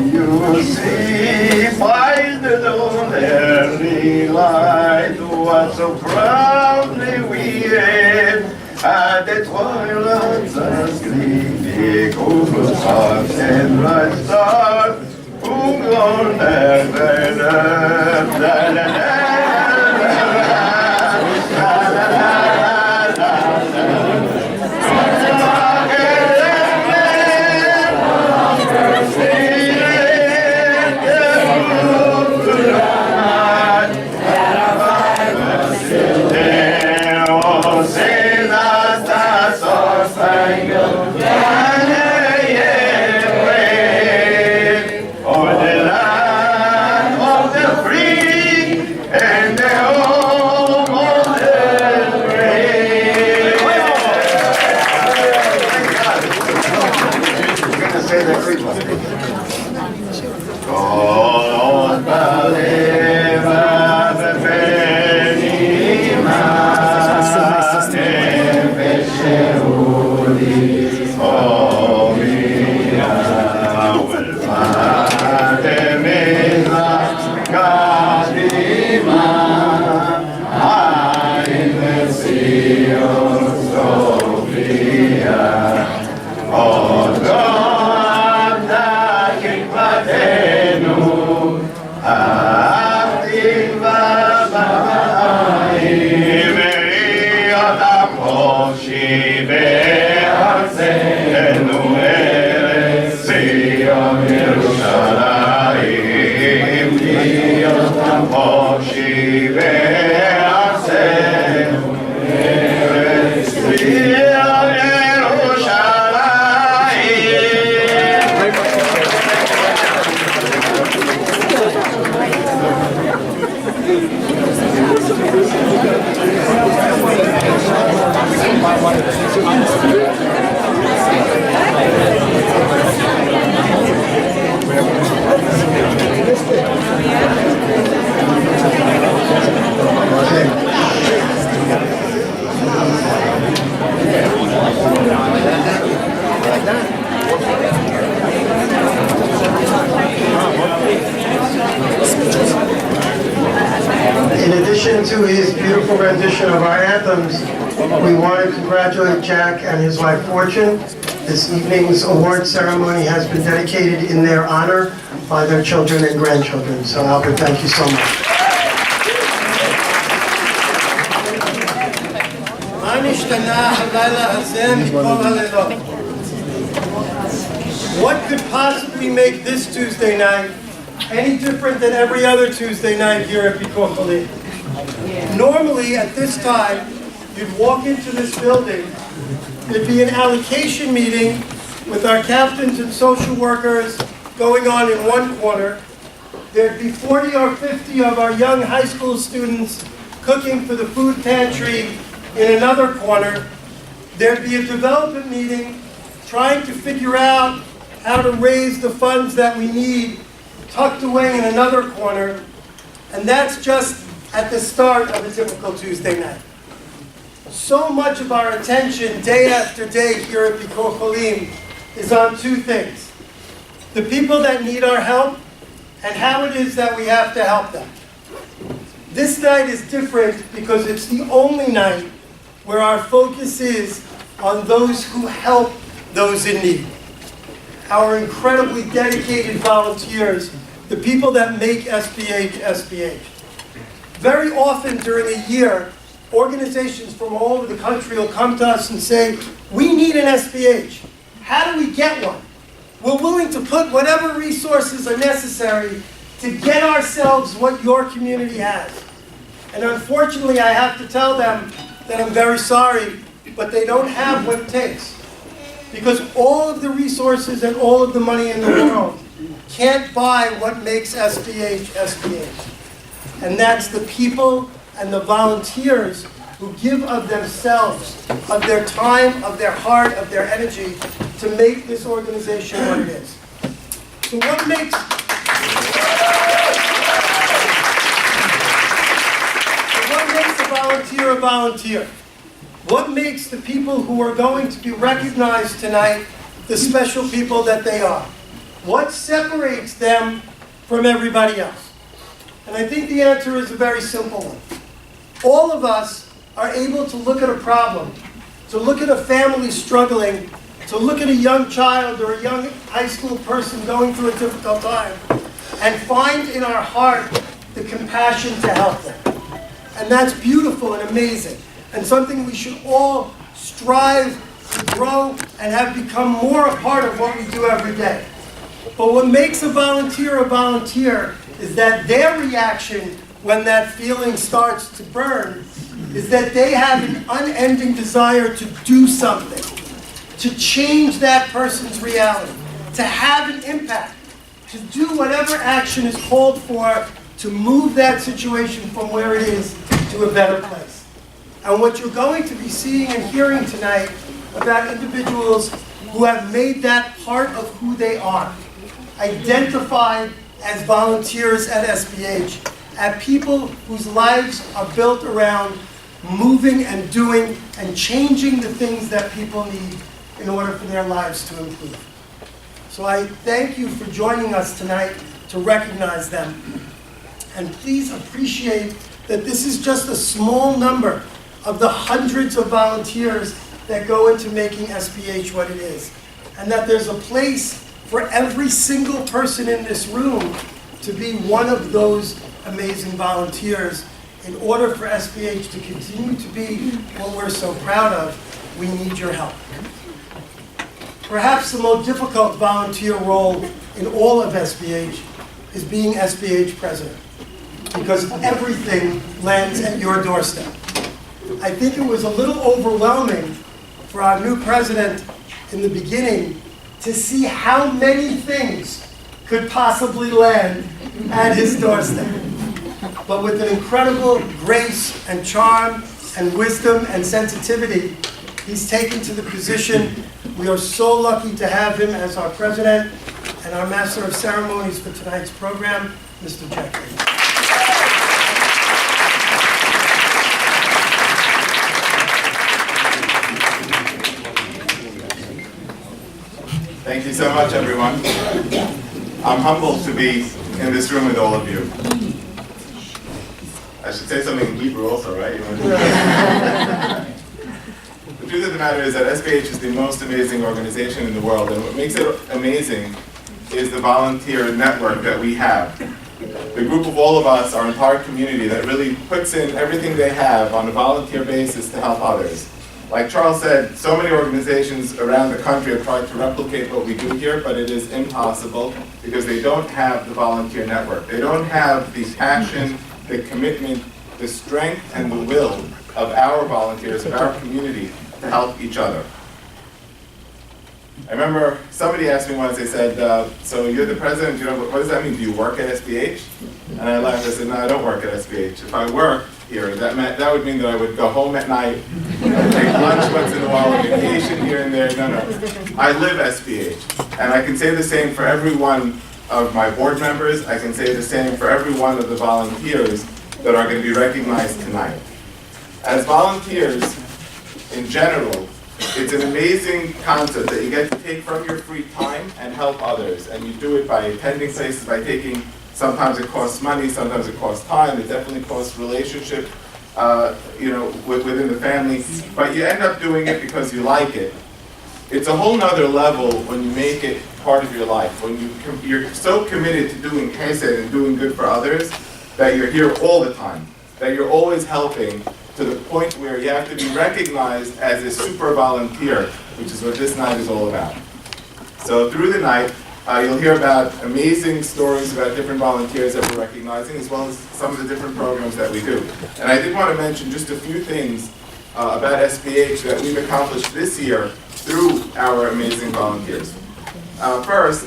you see by the lonely light what so proudly we hailed at the twilight's gleaming over suns and bright stars, who gone To his beautiful rendition of our anthems, we want to congratulate Jack and his wife Fortune. This evening's award ceremony has been dedicated in their honor by their children and grandchildren. So Albert, thank you so much. What could possibly make this Tuesday night any different than every other Tuesday night here at Bikor Cholim? Normally, at this time, you'd walk into this building, there'd be an allocation meeting with our captains and social workers going on in one corner. There'd be 40 or 50 of our young high school students cooking for the food pantry in another corner. There'd be a development meeting trying to figure out how to raise the funds that we need tucked away in another corner. And that's just at the start of a typical Tuesday night. So much of our attention day after day here at Bikor Cholim is on two things: the people that need our help and how it is that we have to help them. This night is different because it's the only night where our focus is on those who help those in need. Our incredibly dedicated volunteers, the people that make SBH SBH. Very often during the year, organizations from all over the country will come to us and say, we need an SBH. How do we get one? We're willing to put whatever resources are necessary to get ourselves what your community has. And unfortunately, I have to tell them that I'm very sorry, but they don't have what it takes. Because all of the resources and all of the money in the world can't buy what makes SBH SBH. And that's the people and the volunteers who give of themselves, of their time, of their heart, of their energy to make this organization what it is. So what makes a volunteer? What makes the people who are going to be recognized tonight the special people that they are? What separates them from everybody else? And I think the answer is a very simple one. All of us are able to look at a problem, to look at a family struggling, to look at a young child or a young high school person going through a difficult time, and find in our heart the compassion to help them. And that's beautiful and amazing, and something we should all strive to grow and have become more a part of what we do every day. But what makes a volunteer is that their reaction when that feeling starts to burn is that they have an unending desire to do something, to change that person's reality, to have an impact, to do whatever action is called for to move that situation from where it is to a better place. And what you're going to be seeing and hearing tonight about individuals who have made that part of who they are, identified as volunteers at SBH, at people whose lives are built around moving and doing and changing the things that people need in order for their lives to improve. So I thank you for joining us tonight to recognize them. And please appreciate that this is just a small number of the hundreds of volunteers that go into making SBH what it is. And that there's a place for every single person in this room to be one of those amazing volunteers. In order for SBH to continue to be what we're so proud of, we need your help. Perhaps the most difficult volunteer role in all of SBH is being SBH president, because everything lands at your doorstep. I think it was a little overwhelming for our new president in the beginning to see how many things could possibly land at his doorstep. But with an incredible grace and charm and wisdom and sensitivity, he's taken to the position. We are so lucky to have him as our president and our master of ceremonies for tonight's program, Mr. Jeffrey. Thank you so much, everyone. I'm humbled to be in this room with all of you. I should say something in Hebrew also, right? The truth of the matter is that SBH is the most amazing organization in the world, and what makes it amazing is the volunteer network that we have. The group of all of us, our entire community, that really puts in everything they have on a volunteer basis to help others. Like Charles said, so many organizations around the country have tried to replicate what we do here, but it is impossible because they don't have the volunteer network. They don't have the passion, the commitment, the strength, and the will of our volunteers, of our community, to help each other. I remember somebody asked me once, they said, so you're the president, what does that mean? Do you work at SBH? And I laughed, I said, no, I don't work at SBH. If I worked here, that would mean that I would go home at night, I'd take lunch once in a while, a vacation here and there. No. I live SBH. And I can say the same for every one of my board members. I can say the same for every one of the volunteers that are going to be recognized tonight. As volunteers, in general, it's an amazing concept that you get to take from your free time and help others. And you do it by attending places, by taking, sometimes it costs money, sometimes it costs time, it definitely costs relationship, within the family. But you end up doing it because you like it. It's a whole nother level when you make it part of your life. When you're so committed to doing chesed and doing good for others that you're here all the time, that you're always helping, to the point where you have to be recognized as a super volunteer, which is what this night is all about. So through the night, you'll hear about amazing stories about different volunteers that we're recognizing, as well as some of the different programs that we do. And I did want to mention just a few things about SBH that we've accomplished this year through our amazing volunteers. First,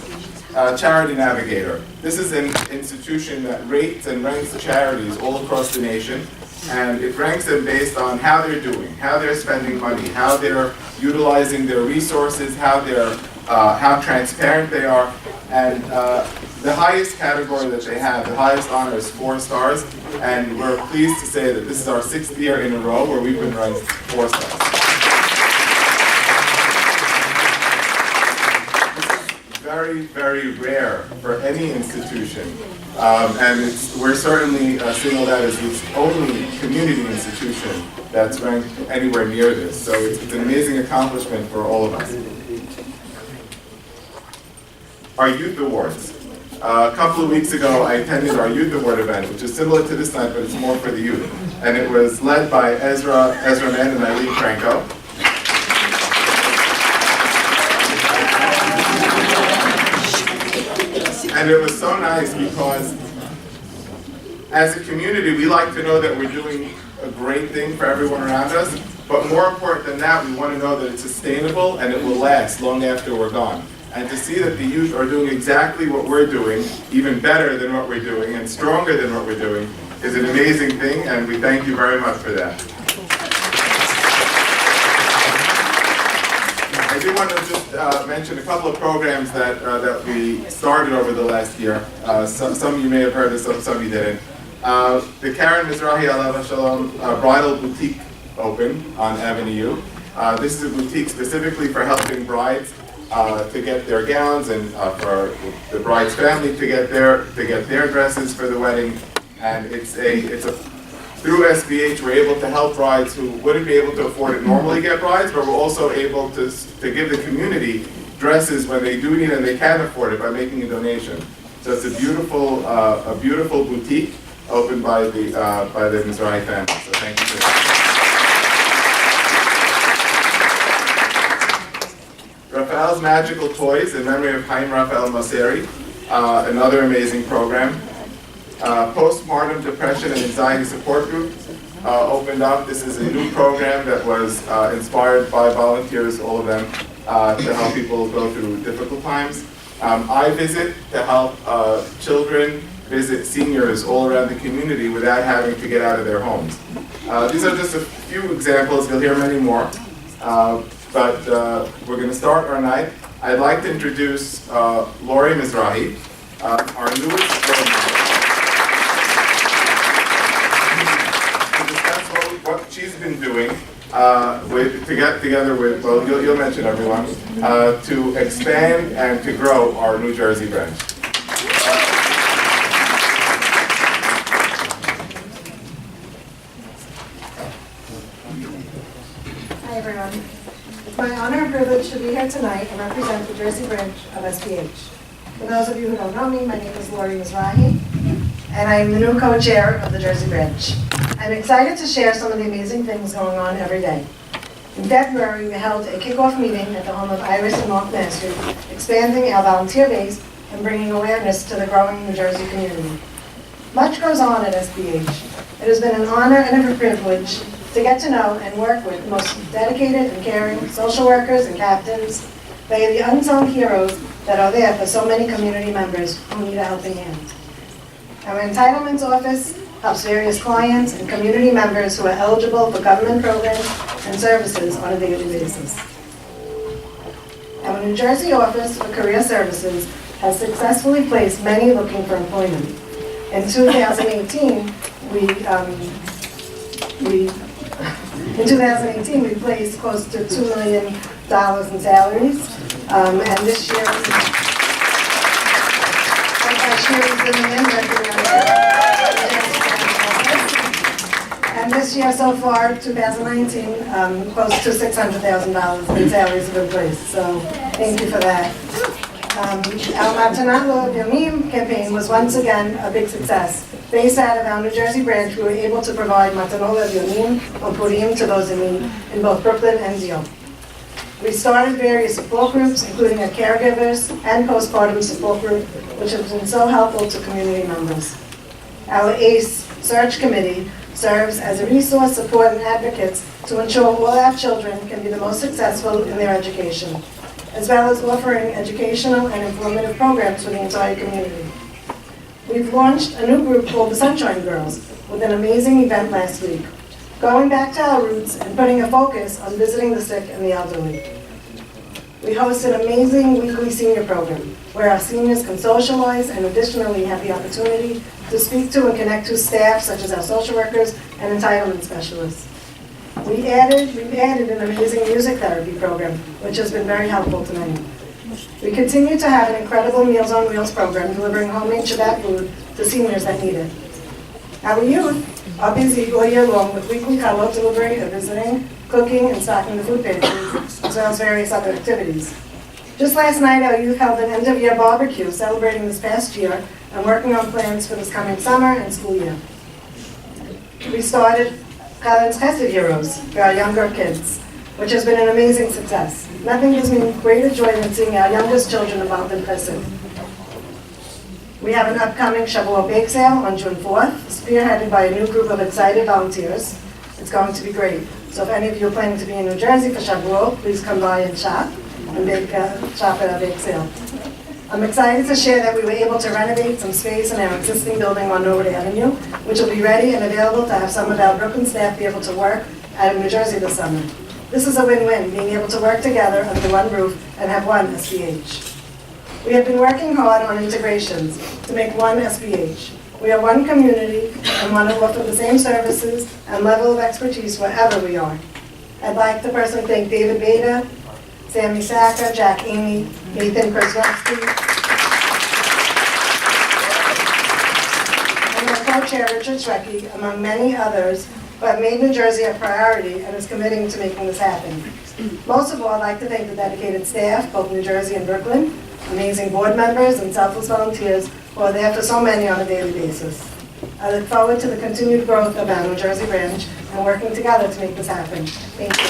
Charity Navigator. This is an institution that rates and ranks charities all across the nation. And it ranks them based on how they're doing, how they're spending money, how they're utilizing their resources, how transparent they are. And the highest category that they have, the highest honor is 4 stars. And we're pleased to say that this is our 6th year in a row where we've been ranked 4 stars. This is very very, very rare for any institution. We're certainly singled out as the only community institution that's ranked anywhere near this. So it's an amazing accomplishment for all of us. Our Youth Awards. A couple of weeks ago, I attended our Youth Award event, which is similar to this night, but it's more for the youth. And it was led by Ezra Mann and Eileen Franco. And it was so nice because as a community, we like to know that we're doing a great thing for everyone around us, but more important than that, we want to know that it's sustainable and it will last long after we're gone. And to see that the youth are doing exactly what we're doing, even better than what we're doing, and stronger than what we're doing, is an amazing thing, and we thank you very much for that. I do want to just mention a couple of programs that we started over the last year. Some of you may have heard of, some of you didn't. The Laurie Mizrahi, Alisa Shalom Bridal Boutique opened on Avenue U. This is a boutique specifically for helping brides to get their gowns, and for the bride's family to get their dresses for the wedding. And it's through SBH, we're able to help brides who wouldn't be able to afford it normally get brides, but we're also able to give the community dresses when they do need and they can afford it by making a donation. So it's a beautiful boutique opened by the Mizrahi family. So thank you for that. Raphael's Magical Toys in memory of Chaim Raphael Maseri, another amazing program. Postpartum Depression and Anxiety Support Group opened up. This is a new program that was inspired by volunteers, all of them, to help people go through difficult times. I Visit to help children visit seniors all around the community without having to get out of their homes. These are just a few examples. You'll hear many more. But we're going to start our night. I'd like to introduce Laurie Mizrahi, our newest program. What she's been doing together with, well, you'll mention everyone, to expand and to grow our New Jersey branch. Hi everyone. It's my honor and privilege to be here tonight and represent the Jersey branch of SBH. For those of you who don't know me, my name is Laurie Mizrahi, and I'm the new co-chair of the Jersey branch. I'm excited to share some of the amazing things going on every day. In February, we held a kickoff meeting at the home of Iris and North Main Street, expanding our volunteer base and bringing awareness to the growing New Jersey community. Much goes on at SBH. It has been an honor and a privilege to get to know and work with the most dedicated and caring social workers and captains. They are the unsung heroes that are there for so many community members who need a helping hand. Our entitlements office helps various clients and community members who are eligible for government programs and services on a daily basis. Our New Jersey Office for Career Services has successfully placed many looking for employment. In 2018, we placed close to $2 million in salaries, and this year, and this year so far, 2019, close to $600,000 in salaries have been placed. So thank you for that. Our Untitled Chapter campaign was once again a big success. Based out of our New Jersey branch, we were able to provide Matanot or Purim to those in need in both Brooklyn and Deal. We started various support groups, including a caregivers and postpartum support group, which has been so helpful to community members. Our ACE Search Committee serves as a resource, support, and advocates to ensure all our children can be the most successful in their education, as well as offering educational and informative programs for the entire community. We've launched a new group called the Sunshine Girls with an amazing event last week, going back to our roots and putting a focus on visiting the sick and the elderly. We host an amazing weekly senior program where our seniors can socialize and additionally have the opportunity to speak to and connect to staff such as our social workers and entitlement specialists. We've added an amazing music therapy program, which has been very helpful to many. We continue to have an incredible Meals on Wheels program delivering homemade Shabbat food to seniors that need it. Our youth are busy all year long with weekly Kalot delivery and visiting, cooking, and stocking the food pantries, as well as various other activities. Just last night, our youth held an end-of-year barbecue celebrating this past year and working on plans for this coming summer and school year. We started Cohen's Chesed Heroes for our younger kids, which has been an amazing success. Nothing gives me greater joy than seeing our youngest children involved in Chesed. We have an upcoming Shavuot bake sale on June 4th, spearheaded by a new group of excited volunteers. It's going to be great. So if any of you are planning to be in New Jersey for Shavuot, please come by and shop at our bake sale. I'm excited to share that we were able to renovate some space in our existing building on Norwood Avenue, which will be ready and available to have some of our Brooklyn staff be able to work out of New Jersey this summer. This is a win-win, being able to work together under one roof and have one SBH. We have been working hard on integrations to make one SBH. We are one community and want to offer the same services and level of expertise wherever we are. I'd like to personally thank David Beda, Sammy Sacker, Jack Amy, Nathan Krasnowski, and my co-chair Richard Schrecky, among many others, who have made New Jersey a priority and is committing to making this happen. Most of all, I'd like to thank the dedicated staff, both New Jersey and Brooklyn, amazing board members and selfless volunteers who are there for so many on a daily basis. I look forward to the continued growth of our New Jersey branch and working together to make this happen. Thank you.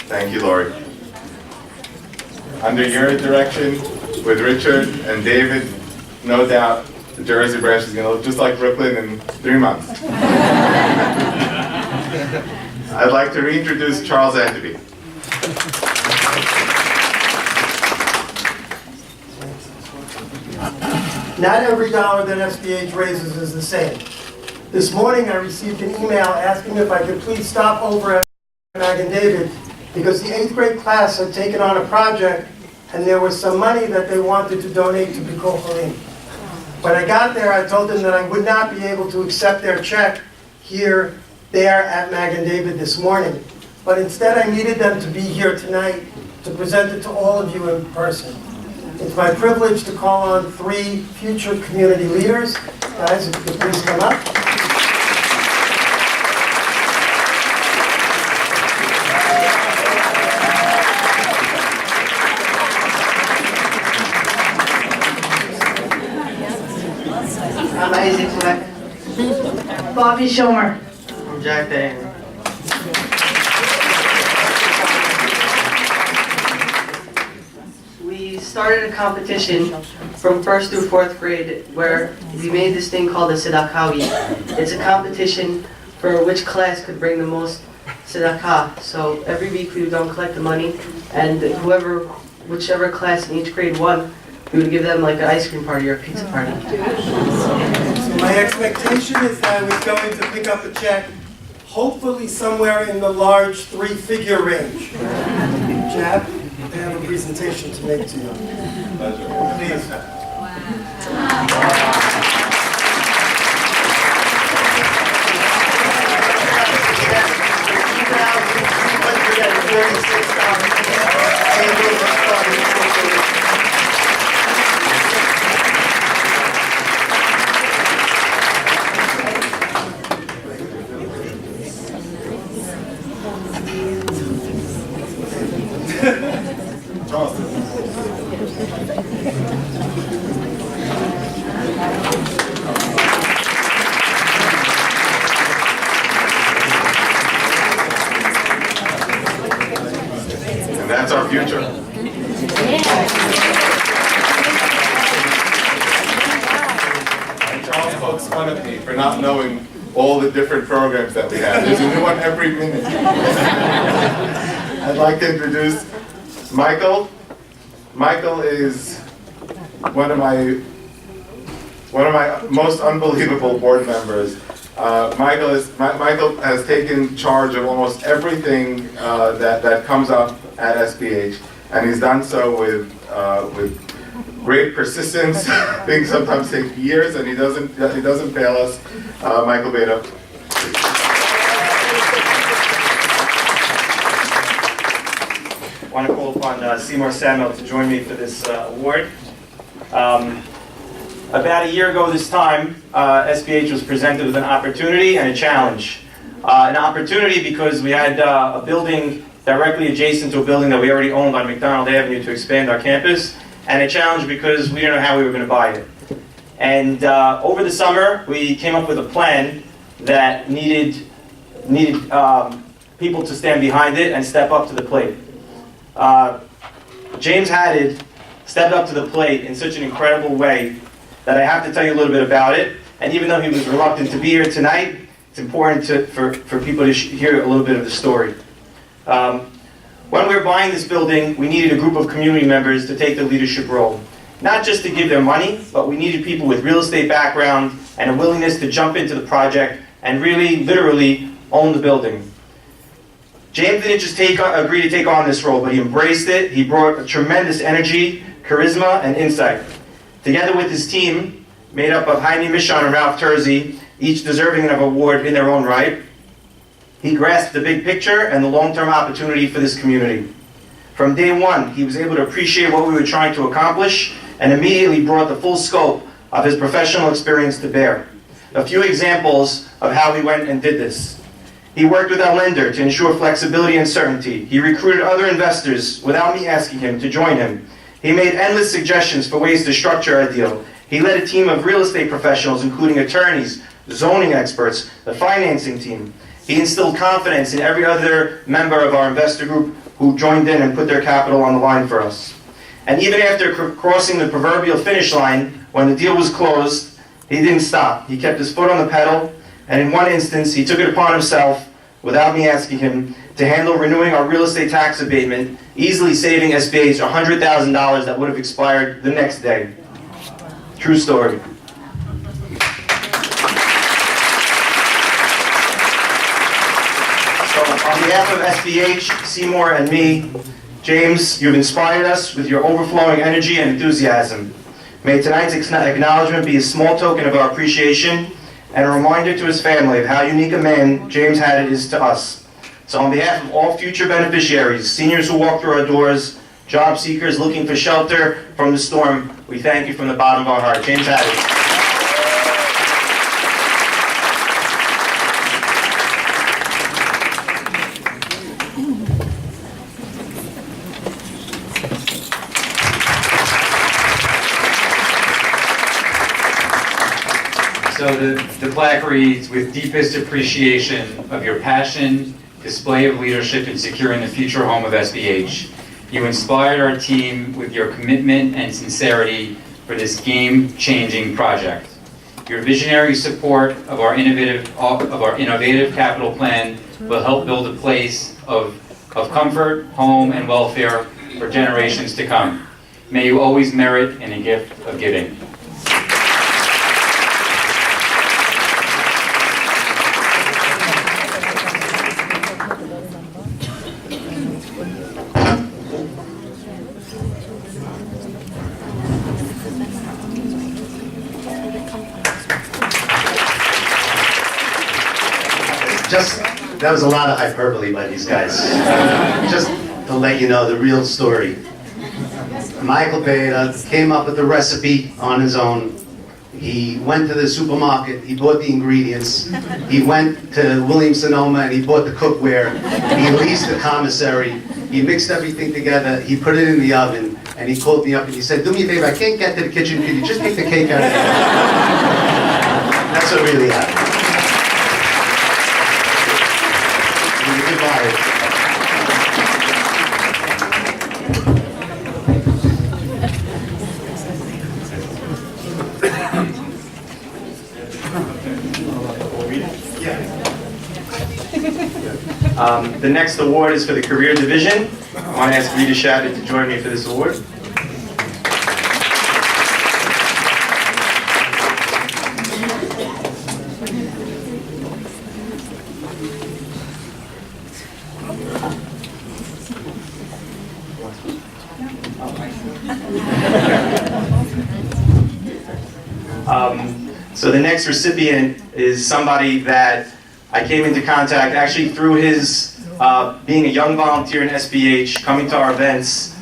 Thank you, Laurie. Under your direction, with Richard and David, no doubt the Jersey branch is going to look just like Brooklyn in 3 months. I'd like to reintroduce Charles Enderby. Not every dollar that SBH raises is the same. This morning I received an email asking if I could please stop over at Magen David because the 8th grade class had taken on a project and there was some money that they wanted to donate to B'Kol Halim. When I got there, I told them that I would not be able to accept their check there at Magen David this morning. But instead I needed them to be here tonight to present it to all of you in person. It's my privilege to call on 3 future community leaders. Guys, if you could please come up. I'm Isaac Fleck. Bobby Schumer. I'm Jack Day. We started a competition from 1st through 4th grade where we made this thing called the Tzedakawi. It's a competition for which class could bring the most tzedakah. So every week we would go and collect the money, and whichever class in each grade won, we would give them like an ice cream party or a pizza party. So my expectation is that I was going to pick up a check, hopefully somewhere in the large 3-figure range. Jab, I have a presentation to make to you. Pleasure. Please. And that's our future. And Charles pokes fun at me for not knowing all the different programs that we have. There's a new one every minute. I'd like to introduce Michael. Michael is one of my most unbelievable board members. Michael has taken charge of almost everything that comes up at SBH, and he's done so with great persistence. Things sometimes take years, and he doesn't fail us. Michael Beda. want to call upon Seymour Samuel to join me for this award. About a year ago this time, SBH was presented with an opportunity and a challenge. An opportunity because we had a building directly adjacent to a building that we already owned on McDonald Avenue to expand our campus, and a challenge because we didn't know how we were going to buy it. And over the summer, we came up with a plan that needed people to stand behind it and step up to the plate. James Haddad stepped up to the plate in such an incredible way that I have to tell you a little bit about it. And even though he was reluctant to be here tonight, it's important for people to hear a little bit of the story. When we were buying this building, we needed a group of community members to take the leadership role. Not just to give their money, but we needed people with real estate background and a willingness to jump into the project and really, literally, own the building. James didn't just agree to take on this role, but he embraced it. He brought a tremendous energy, charisma, and insight. Together with his team, made up of Jaime Michon and Ralph Terzi, each deserving of an award in their own right, he grasped the big picture and the long-term opportunity for this community. From day one, he was able to appreciate what we were trying to accomplish and immediately brought the full scope of his professional experience to bear. A few examples of how he went and did this. He worked with our lender to ensure flexibility and certainty. He recruited other investors without me asking him to join him. He made endless suggestions for ways to structure our deal. He led a team of real estate professionals, including attorneys, zoning experts, the financing team. He instilled confidence in every other member of our investor group who joined in and put their capital on the line for us. And even after crossing the proverbial finish line, when the deal was closed, he didn't stop. He kept his foot on the pedal, and in one instance, he took it upon himself, without me asking him, to handle renewing our real estate tax abatement, easily saving SBH $100,000 that would have expired the next day. True story. So on behalf of SBH, Seymour, and me, James, you've inspired us with your overflowing energy and enthusiasm. May tonight's acknowledgement be a small token of our appreciation and a reminder to his family of how unique a man James Haddad is to us. So on behalf of all future beneficiaries, seniors who walk through our doors, job seekers looking for shelter from the storm, we thank you from the bottom of our heart. James Haddad. So the plaque reads, with deepest appreciation of your passion, display of leadership in securing the future home of SBH. You inspired our team with your commitment and sincerity for this game-changing project. Your visionary support of our innovative capital plan will help build a place of comfort, home, and welfare for generations to come. May you always merit in a gift of giving. That was a lot of hyperbole by these guys. Just to let you know the real story. Michael Beda came up with the recipe on his own. He went to the supermarket, he bought the ingredients. He went to Williams-Sonoma and he bought the cookware. He leased the commissary. He mixed everything together. He put it in the oven and he called me up and he said, do me a favor, I can't get to the kitchen. Could you just take the cake out of there? That's what really happened. The next award is for the Career Division. I want to ask Rita Shabbat to join me for this award. So the next recipient is somebody that I came into contact actually through his being a young volunteer in SBH, coming to our events,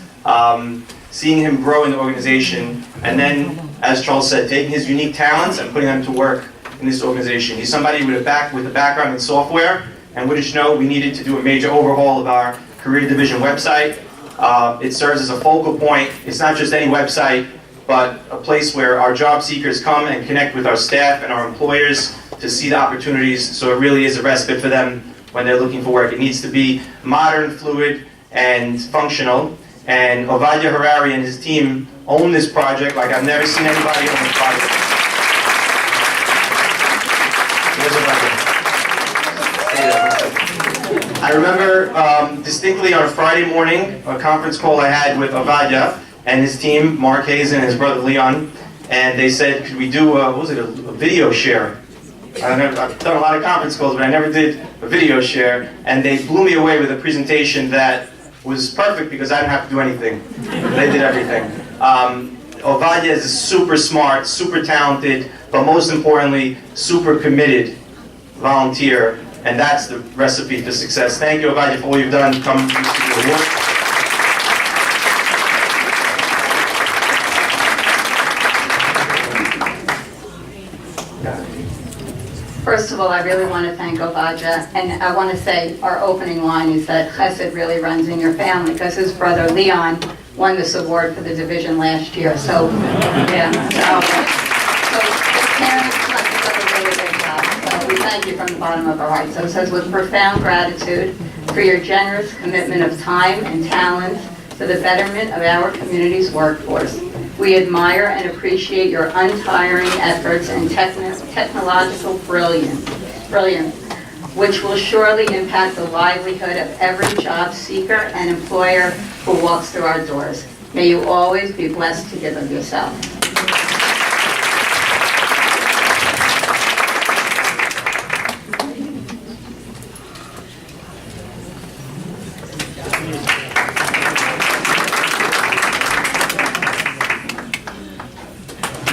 seeing him grow in the organization, and then, as Charles said, taking his unique talents and putting them to work in this organization. He's somebody with a background in software, and wouldn't you know, we needed to do a major overhaul of our career division website. It serves as a focal point. It's not just any website, but a place where our job seekers come and connect with our staff and our employers to see the opportunities, so it really is a respite for them when they're looking for work. It needs to be modern, fluid, and functional. And Ovadia Harari and his team own this project like I've never seen anybody own this project. I remember distinctly on a Friday morning, a conference call I had with Ovadia and his team, Mark Hayes and his brother Leon, and they said, could we do a video share? I've done a lot of conference calls, but I never did a video share, and they blew me away with a presentation that was perfect because I didn't have to do anything. They did everything. Ovadia is super smart, super talented, but most importantly, super committed volunteer, and that's the recipe for success. Thank you, Ovadia, for all you've done. Come to the award. First of all, I really want to thank Ovadia, and I want to say our opening line is that Chesed really runs in your family, because his brother Leon won this award for the division last year. So, yeah, so his parents must have done a really good job. So we thank you from the bottom of our hearts. So it says, with profound gratitude for your generous commitment of time and talent to the betterment of our community's workforce. We admire and appreciate your untiring efforts and technological brilliance, which will surely impact the livelihood of every job seeker and employer who walks through our doors. May you always be blessed to give of yourself.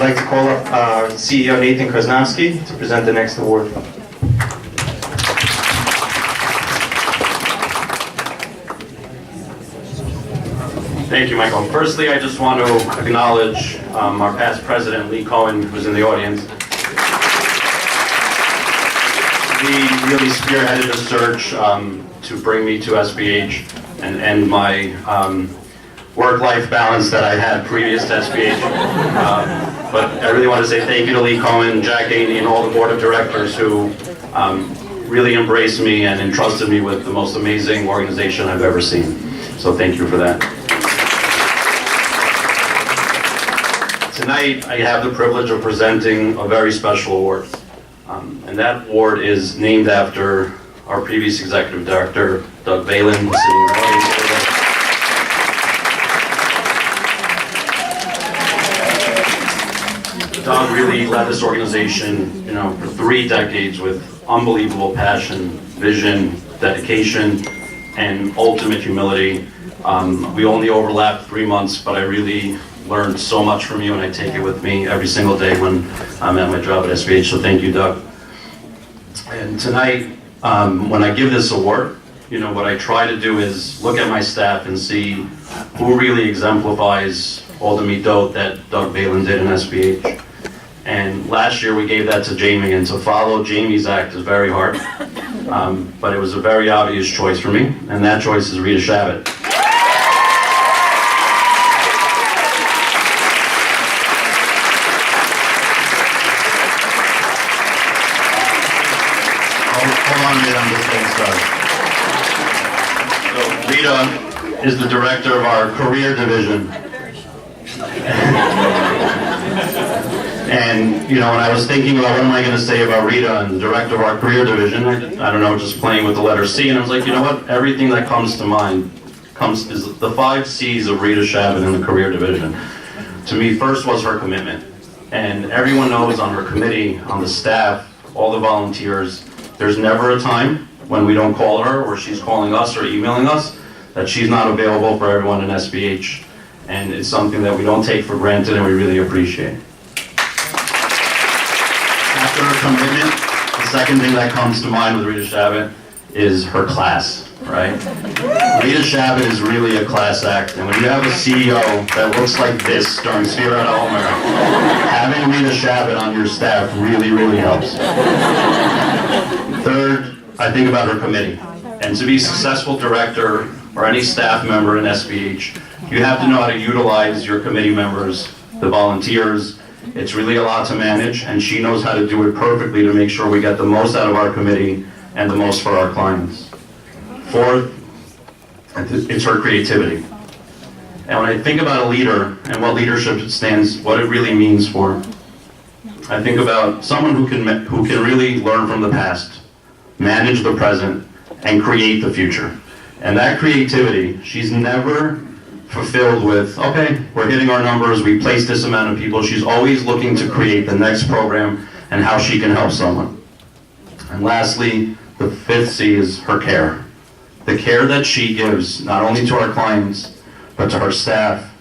I'd like to call up our CEO, Nathan Krasnowski, to present the next award. Thank you, Michael. Firstly, I just want to acknowledge our past president, Lee Cohen, who's in the audience. He really spearheaded a search to bring me to SBH and end my work-life balance that I had previous to SBH. But I really want to say thank you to Lee Cohen, Jack Daney, and all the board of directors who really embraced me and entrusted me with the most amazing organization I've ever seen. So thank you for that. Tonight, I have the privilege of presenting a very special award. And that award is named after our previous executive director, Doug Balin, who's sitting in the audience today. Doug really led this organization, for 3 decades with unbelievable passion, vision, dedication, and ultimate humility. We only overlapped 3 months, but I really learned so much from you, and I take it with me every single day when I'm at my job at SBH, so thank you, Doug. And tonight, when I give this award, what I try to do is look at my staff and see who really exemplifies all the midot that Doug Balin did in SBH. And last year we gave that to Jamie, and to follow Jamie's act is very hard. But it was a very obvious choice for me, and that choice is Rita Shabbat. Hold on, Rita, I'm just getting started. So Rita is the director of our career division. And, when I was thinking about what am I going to say about Rita and the director of our career division, I don't know, just playing with the letter C, and I was like, what? Everything that comes to mind is the 5 C's of Rita Shabbat in the career division. To me, first was her commitment. And everyone knows on her committee, on the staff, all the volunteers, there's never a time when we don't call her or she's calling us or emailing us that she's not available for everyone in SBH. And it's something that we don't take for granted and we really appreciate. After her commitment, the second thing that comes to mind with Rita Shabbat is her class, right? Rita Shabbat is really a class act, and when you have a CEO that looks like this during Sfira Omer, having Rita Shabbat on your staff really, really helps. Third, I think about her committee. And to be a successful director or any staff member in SBH, you have to know how to utilize your committee members, the volunteers. It's really a lot to manage, and she knows how to do it perfectly to make sure we get the most out of our committee and the most for our clients. Fourth, it's her creativity. And when I think about a leader and what leadership stands, what it really means for, I think about someone who can really learn from the past, manage the present, and create the future. And that creativity, she's never fulfilled with, okay, we're hitting our numbers, we placed this amount of people. She's always looking to create the next program and how she can help someone. And lastly, the fifth C is her care. The care that she gives, not only to our clients, but to her staff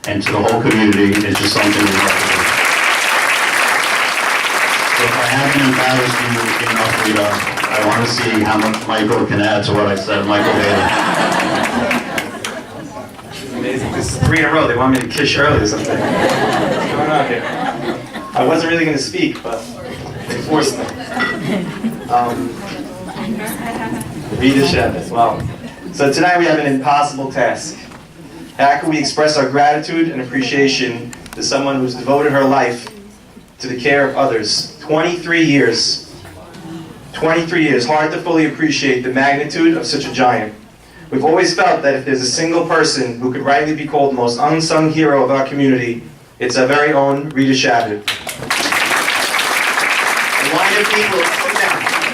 and to the whole community is just something remarkable. So if I haven't embarrassed you enough, Rita, I want to see how much Michael can add to what I said. Michael Bailey. Amazing. This is 3 in a row. They want me to kiss you early or something. What's going on here? I wasn't really going to speak, but they forced me. Rita Shabbat. Wow. So tonight we have an impossible task. How can we express our gratitude and appreciation to someone who's devoted her life to the care of others? 23 years. 23 years. Hard to fully appreciate the magnitude of such a giant. We've always felt that if there's a single person who could rightly be called the most unsung hero of our community, it's our very own Rita Shabbat. The line of people,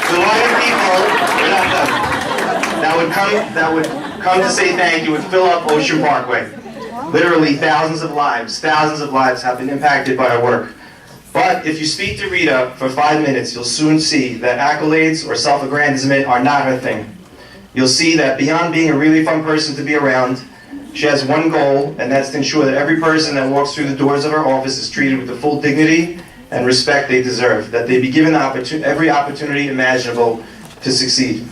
we're not done, that would come to say thank you would fill up Ocean Parkway. Literally thousands of lives have been impacted by our work. But if you speak to Rita for 5 minutes, you'll soon see that accolades or self-aggrandizement are not her thing. You'll see that beyond being a really fun person to be around, she has one goal, and that's to ensure that every person that walks through the doors of her office is treated with the full dignity and respect they deserve, that they be given every opportunity imaginable to succeed.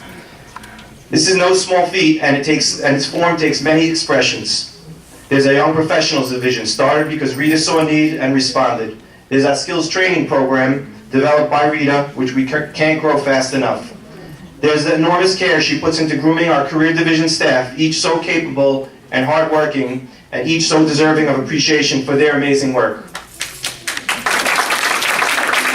This is no small feat, and its form takes many expressions. There's a Young Professionals Division, started because Rita saw a need and responded. There's our skills training program, developed by Rita, which we can't grow fast enough. There's the enormous care she puts into grooming our career division staff, each so capable and hardworking, and each so deserving of appreciation for their amazing work.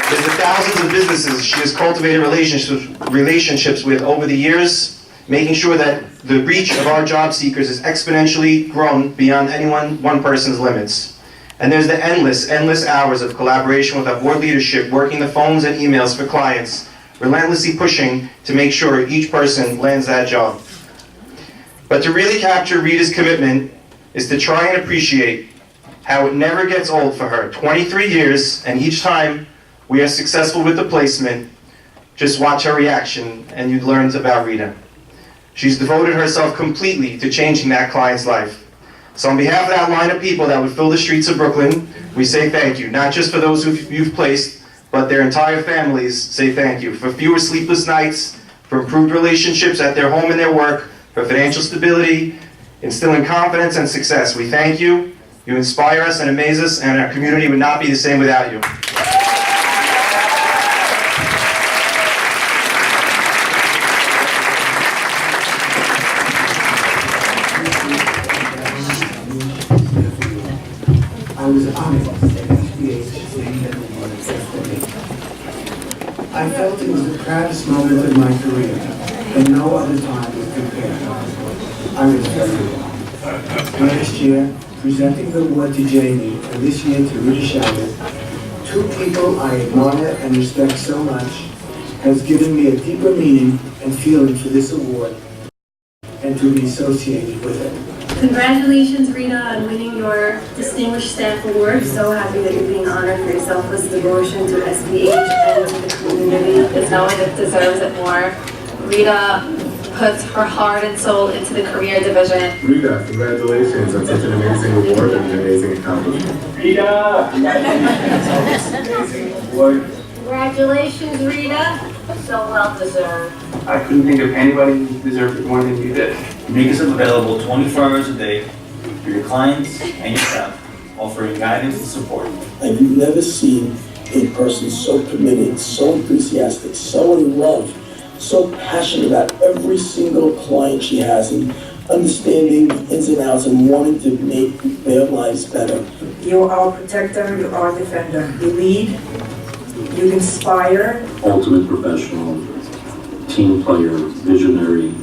There's the thousands of businesses she has cultivated relationships with over the years, making sure that the reach of our job seekers is exponentially grown beyond one person's limits. And there's the endless hours of collaboration with our board leadership, working the phones and emails for clients, relentlessly pushing to make sure each person lands that job. But to really capture Rita's commitment is to try and appreciate how it never gets old for her. 23 years, and each time we are successful with the placement, just watch her reaction and you'd learn about Rita. She's devoted herself completely to changing that client's life. So on behalf of that line of people that would fill the streets of Brooklyn, we say thank you, not just for those who you've placed, but their entire families say thank you. For fewer sleepless nights, for improved relationships at their home and their work, for financial stability, instilling confidence and success. We thank you. You inspire us and amaze us, and our community would not be the same without you. I was honored that SBH named that award for me. I felt it was the proudest moment of my career, and no other time was compared. I was very wrong. Last year, presenting the award to Jamie, and this year to Rita Shabbat, two people I admire and respect so much, has given me a deeper meaning and feeling for this award and to be associated with it. Congratulations, Rita, on winning your Distinguished Staff Award. So happy that you're being honored for your selfless devotion to SBH and to the community. There's no one that deserves it more. Rita puts her heart and soul into the career division. Rita, congratulations on such an amazing award and an amazing accomplishment. Rita! It's an amazing award. Congratulations, Rita. So well deserved. I couldn't think of anybody who deserved it more than you did. You make yourself available 24 hours a day for your clients and your staff, offering guidance and support. And you've never seen a person so committed, so enthusiastic, so in love, so passionate about every single client she has and understanding the ins and outs and wanting to make their lives better. You are our protector, you are our defender. You lead, you inspire. Ultimate professional, team player, visionary,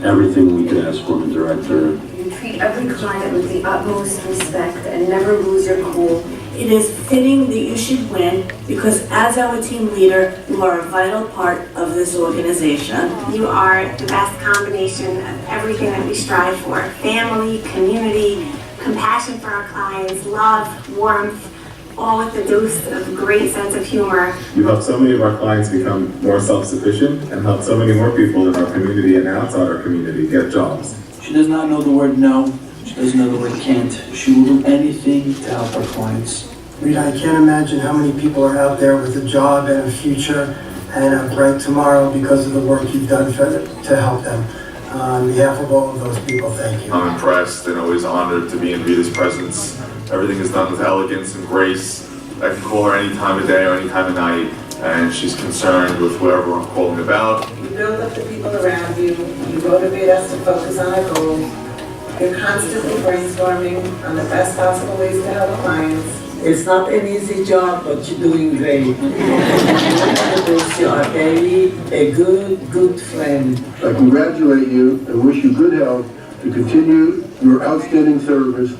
everything we could ask from a director. You treat every client with the utmost respect and never lose your cool. It is fitting that you should win because as our team leader, you are a vital part of this organization. You are the best combination of everything that we strive for. Family, community, compassion for our clients, love, warmth, all with a dose of great sense of humor. You help so many of our clients become more self-sufficient and help so many more people in our community and outside our community get jobs. She does not know the word no. She doesn't know the word can't. She will do anything to help her clients. Rita, I can't imagine how many people are out there with a job and a future and a bright tomorrow because of the work you've done to help them. On behalf of all of those people, thank you. I'm impressed and always honored to be in Rita's presence. Everything is done with elegance and grace. I can call her any time of day or any time of night, and she's concerned with whatever I'm calling about. You build up the people around you. You motivate us to focus on our goals. You're constantly brainstorming on the best possible ways to help clients. It's not an easy job, but you're doing great. You are a good friend. I congratulate you and wish you good health to continue your outstanding service.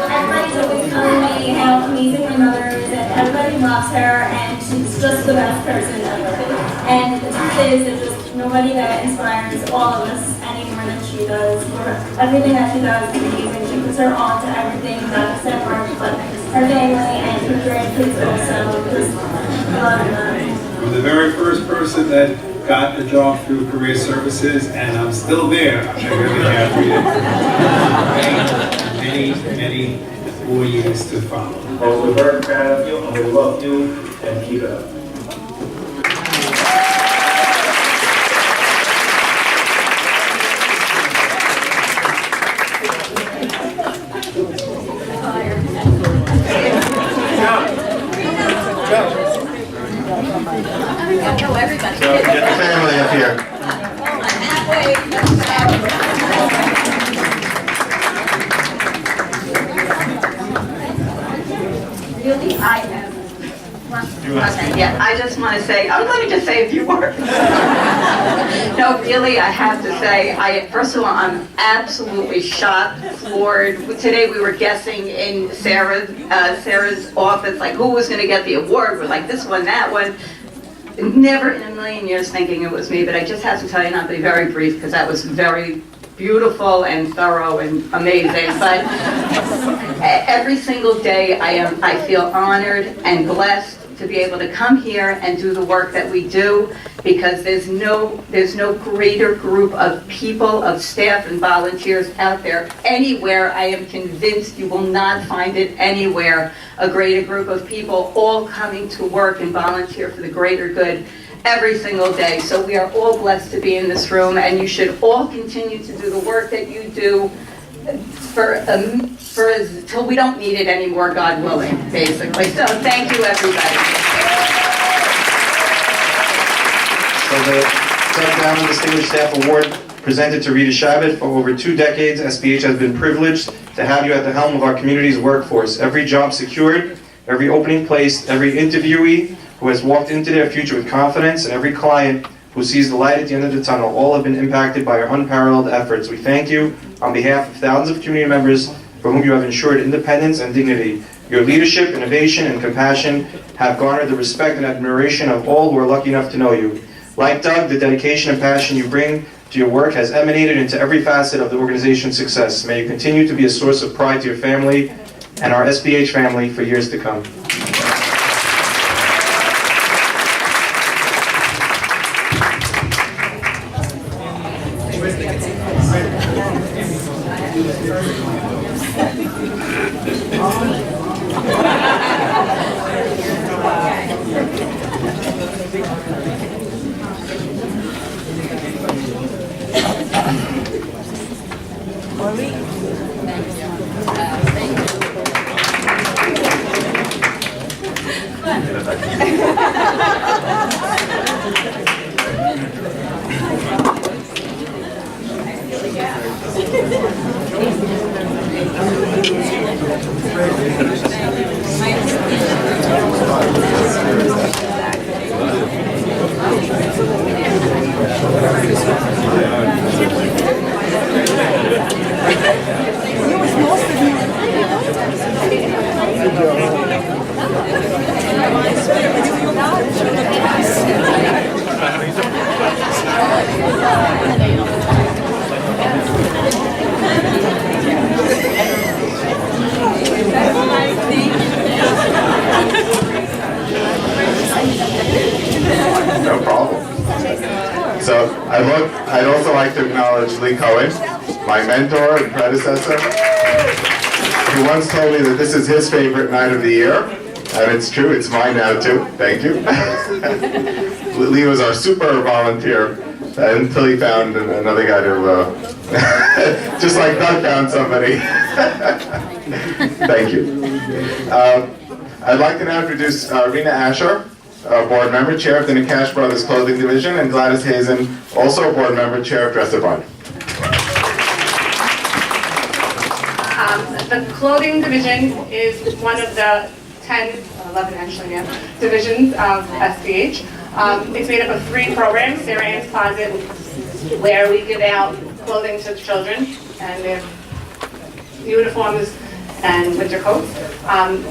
Everybody's always telling me how amazing my mother is and everybody loves her and she's just the best person ever. And the truth is there's just nobody that inspires all of us any more than she does. Everything that she does is amazing. She puts her all to everything, not except work, but her family and her grandkids also. Just love them. I'm the very first person that got a job through career services, and I'm still there. I'm really happy to many more years to follow. Well, we're very proud of you, and we love you, and keep it up. So get the family up here. Really, I am. Yeah, I just want to say, let me just say a few words. No, really, I have to say, first of all, I'm absolutely shocked, floored. Today we were guessing in Sarah's office, like who was going to get the award. We're like this one, that one. Never in a million years thinking it was me, but I just have to tell you, and I'll be very brief, because that was very beautiful and thorough and amazing. But every single day I feel honored and blessed to be able to come here and do the work that we do, because there's no greater group of people, of staff and volunteers out there anywhere. I am convinced you will not find it anywhere, a greater group of people all coming to work and volunteer for the greater good every single day. So we are all blessed to be in this room, and you should all continue to do the work that you do till we don't need it anymore, God willing, basically. So thank you, everybody. So the Step Down and Distinguished Staff Award presented to Rita Shabbat. For over 2 decades, SBH has been privileged to have you at the helm of our community's workforce. Every job secured, every opening placed, every interviewee who has walked into their future with confidence, and every client who sees the light at the end of the tunnel, all have been impacted by your unparalleled efforts. We thank you on behalf of thousands of community members for whom you have ensured independence and dignity. Your leadership, innovation, and compassion have garnered the respect and admiration of all who are lucky enough to know you. Like Doug, the dedication and passion you bring to your work has emanated into every facet of the organization's success. May you continue to be a source of pride to your family and our SBH family for years to come. No problem. So I'd also like to acknowledge Lee Cohen, my mentor and predecessor, who once told me that this is his favorite night of the year, and it's true, it's mine now too, thank you. Lee was our super volunteer until he found another guy to, just like Doug found somebody. Thank you. I'd like to now introduce Rena Asher, a board member, chair of the Nakash Brothers Clothing Division, and Gladys Hazen, also a board member, chair of Dress a Bun. The clothing division is one of the 11 actually now, divisions of SBH. It's made up of 3 programs, Sarah Ann's Closet, where we give out clothing to children, and their uniforms and winter coats. The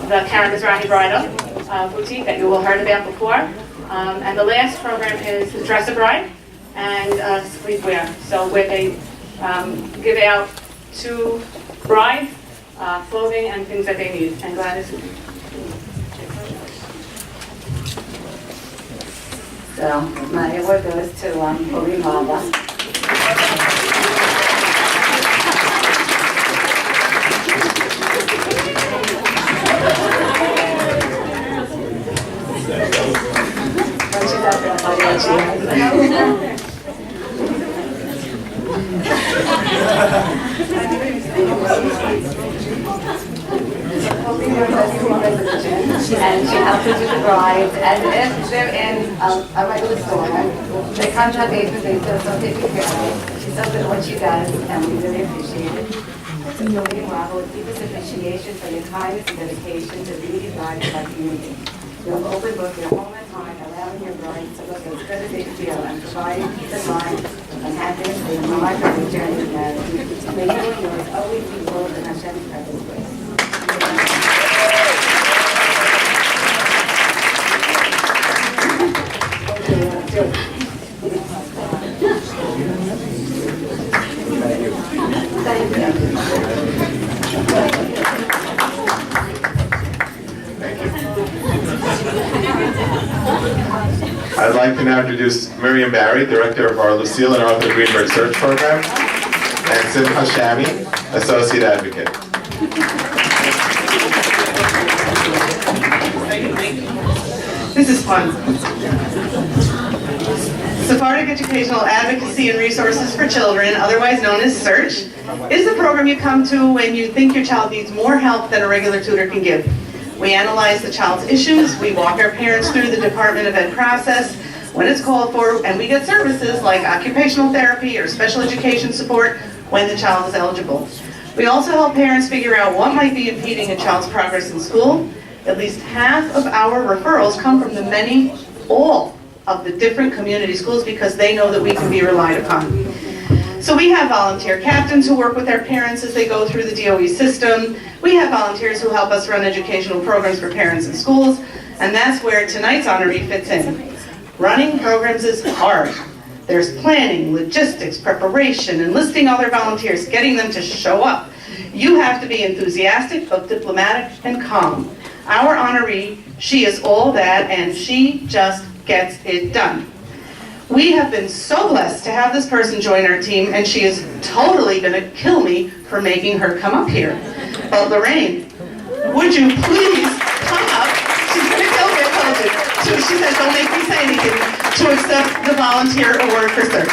Laurie Mizrahi Bridal boutique that you all heard about before. And the last program is Dress a Bride and sleepwear. So where they give out to brides clothing and things that they need. And Gladys. So my award goes to Laurie Mizrahi. And she helps us with the brides, and if they're in a regular store, they come to our basement, they feel so taken care of. She's so good at what she does, and we really appreciate it. So Laurie Mizrahi with deepest appreciation for your kindness and dedication to beauty and brides of our community. You have opened both your home and heart, allowing your brides to look as good as they feel, and providing peace of mind and happiness for your life and your journey of marriage. May you and yours always be full of Hashem's presence. I'd like to now introduce Miriam Barry, director of our Lucille and Arthur Greenberg Search Program, and Simcha Shami, associate advocate. This is fun. Sephardic Educational Advocacy and Resources for Children, otherwise known as SEARCH, is the program you come to when you think your child needs more help than a regular tutor can give. We analyze the child's issues, we walk our parents through the Department of Ed process when it's called for, and we get services like occupational therapy or special education support when the child is eligible. We also help parents figure out what might be impeding a child's progress in school. At least half of our referrals come from all of the different community schools because they know that we can be relied upon. So we have volunteer captains who work with their parents as they go through the DOE system. We have volunteers who help us run educational programs for parents in schools, and that's where tonight's honoree fits in. Running programs is hard. There's planning, logistics, preparation, enlisting other volunteers, getting them to show up. You have to be enthusiastic, but diplomatic and calm. Our honoree, she is all that, and she just gets it done. We have been so blessed to have this person join our team, and she is totally going to kill me for making her come up here. But Lorraine, would you please come up? She's going to kill me, I told you. She said, don't make me say anything, to accept the volunteer award for search.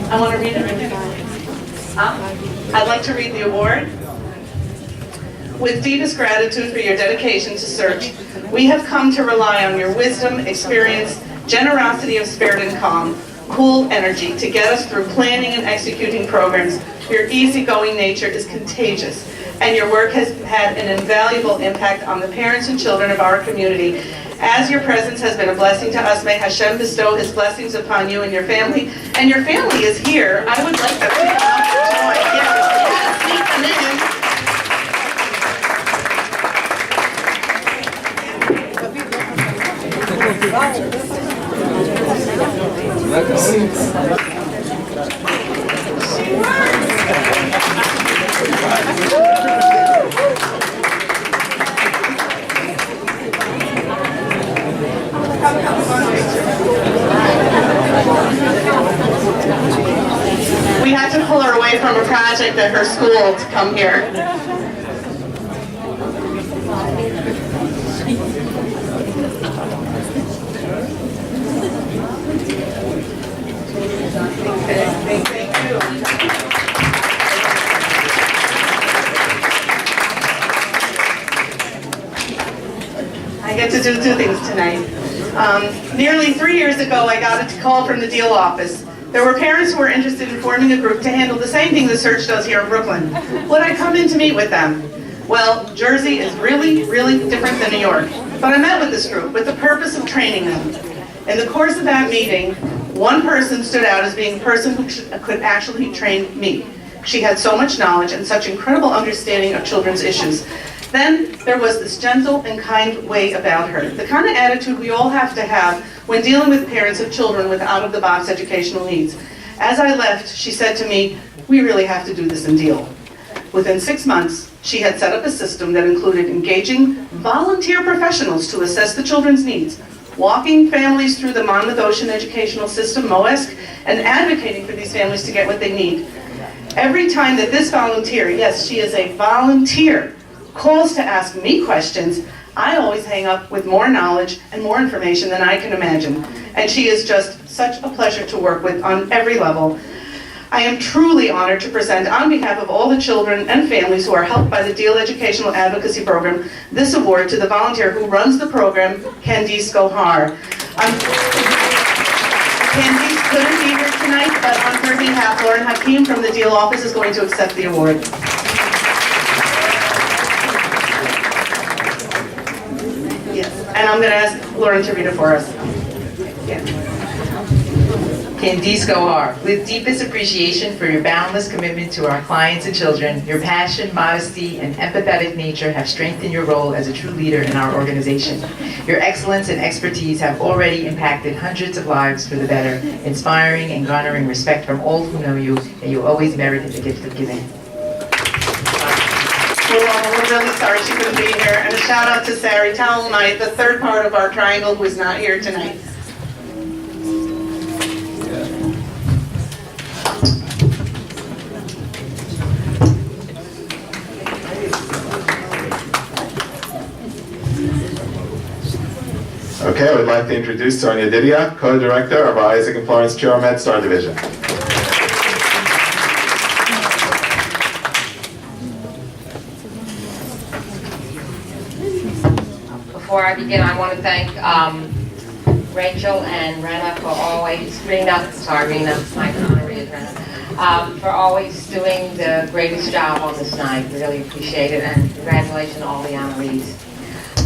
I want to read it right now. I'd like to read the award. With deepest gratitude for your dedication to search, we have come to rely on your wisdom, experience, generosity of spirit and calm, cool energy to get us through planning and executing programs. Your easygoing nature is contagious, and your work has had an invaluable impact on the parents and children of our community. As your presence has been a blessing to us, may Hashem bestow His blessings upon you and your family. And your family is here. I would like them to come up and join. Yes, sneak them in. We had to pull her away from a project at her school to come here. I get to do two things tonight. Nearly 3 years ago, I got a call from the deal office. There were parents who were interested in forming a group to handle the same thing the search does here in Brooklyn. Would I come in to meet with them? Well, Jersey is really, really different than New York. But I met with this group with the purpose of training them. In the course of that meeting, one person stood out as being a person who could actually train me. She had so much knowledge and such incredible understanding of children's issues. Then there was this gentle and kind way about her, the kind of attitude we all have to have when dealing with parents of children with out-of-the-box educational needs. As I left, she said to me, "We really have to do this and deal." Within 6 months, she had set up a system that included engaging volunteer professionals to assess the children's needs, walking families through the Monmouth Ocean Educational System, MOESC, and advocating for these families to get what they need. Every time that this volunteer, yes, she is a volunteer, calls to ask me questions, I always hang up with more knowledge and more information than I can imagine. And she is just such a pleasure to work with on every level. I am truly honored to present, on behalf of all the children and families who are helped by the Deal Educational Advocacy Program, this award to the volunteer who runs the program, Candice Gohar. Candice couldn't be here tonight, but on her behalf, Lauren Hakeem from the Deal office is going to accept the award. Yes, and I'm going to ask Lauren to read it for us. Yeah. Candice Gohar, with deepest appreciation for your boundless commitment to our clients and children, your passion, modesty, and empathetic nature have strengthened your role as a true leader in our organization. Your excellence and expertise have already impacted hundreds of lives for the better, inspiring and garnering respect from all who know you, and you always merited the gift of giving. We're really sorry she couldn't be here, and a shout out to Sari Talmite, the third part of our triangle, who is not here tonight. Okay, I would like to introduce Sonia Didia, co-director of our Isaac and Florence Chiro Med Star Division. Before I begin, I want to thank Rachel and Rena for always, Rena, my honoree is Rena, for always doing the greatest job on this night. Really appreciate it, and congratulations to all the honorees.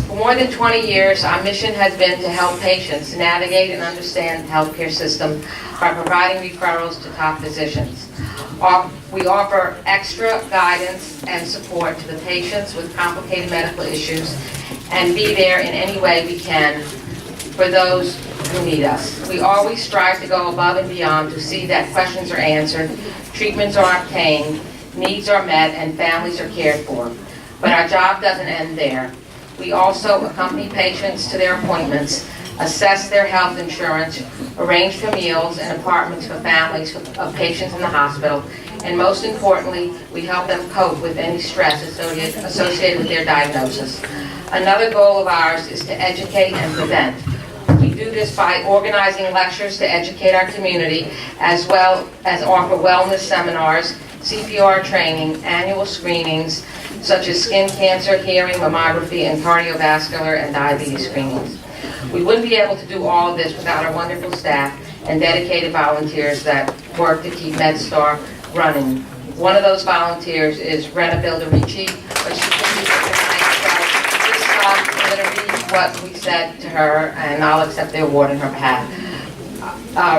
For more than 20 years, our mission has been to help patients navigate and understand the healthcare system by providing referrals to top physicians. We offer extra guidance and support to the patients with complicated medical issues and be there in any way we can for those who need us. We always strive to go above and beyond to see that questions are answered, treatments are obtained, needs are met, and families are cared for. But our job doesn't end there. We also accompany patients to their appointments, assess their health insurance, arrange for meals and apartments for families of patients in the hospital, and most importantly, we help them cope with any stress associated with their diagnosis. Another goal of ours is to educate and prevent. We do this by organizing lectures to educate our community, as well as offer wellness seminars, CPR training, annual screenings, such as skin cancer, hearing, mammography, and cardiovascular and diabetes screenings. We wouldn't be able to do all of this without our wonderful staff and dedicated volunteers that work to keep MedStar running. One of those volunteers is Rena Bilderici, but she couldn't be here tonight, so I'm going to read what we said to her, and I'll accept the award on her behalf.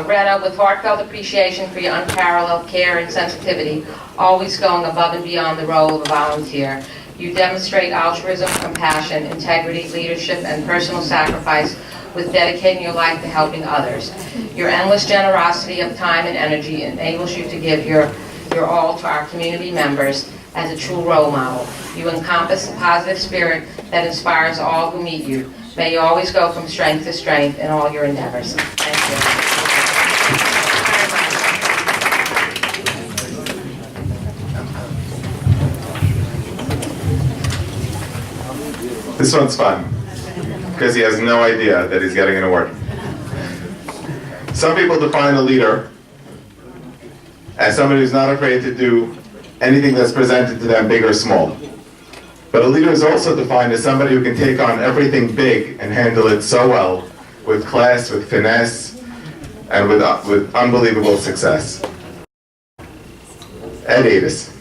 Rena, with heartfelt appreciation for your unparalleled care and sensitivity, always going above and beyond the role of a volunteer. You demonstrate altruism, compassion, integrity, leadership, and personal sacrifice with dedicating your life to helping others. Your endless generosity of time and energy enables you to give your all to our community members as a true role model. You encompass a positive spirit that inspires all who meet you. May you always go from strength to strength in all your endeavors. Thank you. This one's fun, because he has no idea that he's getting an award. Some people define a leader as somebody who's not afraid to do anything that's presented to them, big or small. But a leader is also defined as somebody who can take on everything big and handle it so well, with class, with finesse, and with unbelievable success. Ed Davis.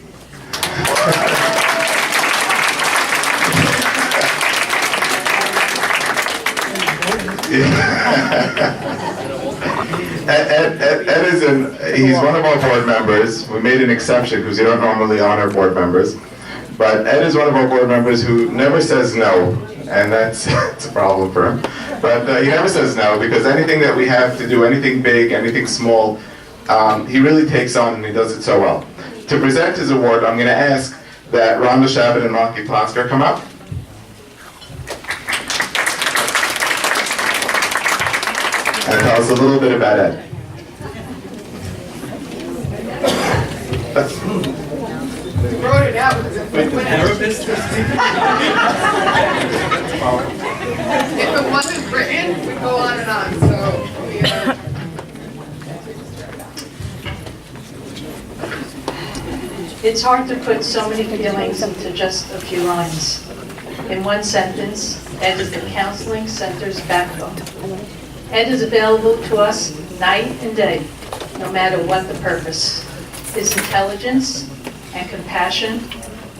Ed is he's one of our board members. We made an exception because you don't normally honor board members. But Ed is one of our board members who never says no, and that's it's a problem for him. But he never says no, because anything that we have to do, anything big, anything small, he really takes on, and he does it so well. To present his award, I'm going to ask that Rhonda Shabbat and Rocky Plosker come up. And tell us a little bit about Ed. We wrote it out because if it wasn't written, we'd go on and on. So we It's hard to put so many feelings into just a few lines. In one sentence, Ed is the counseling center's backbone. Ed is available to us night and day, no matter what the purpose. His intelligence and compassion,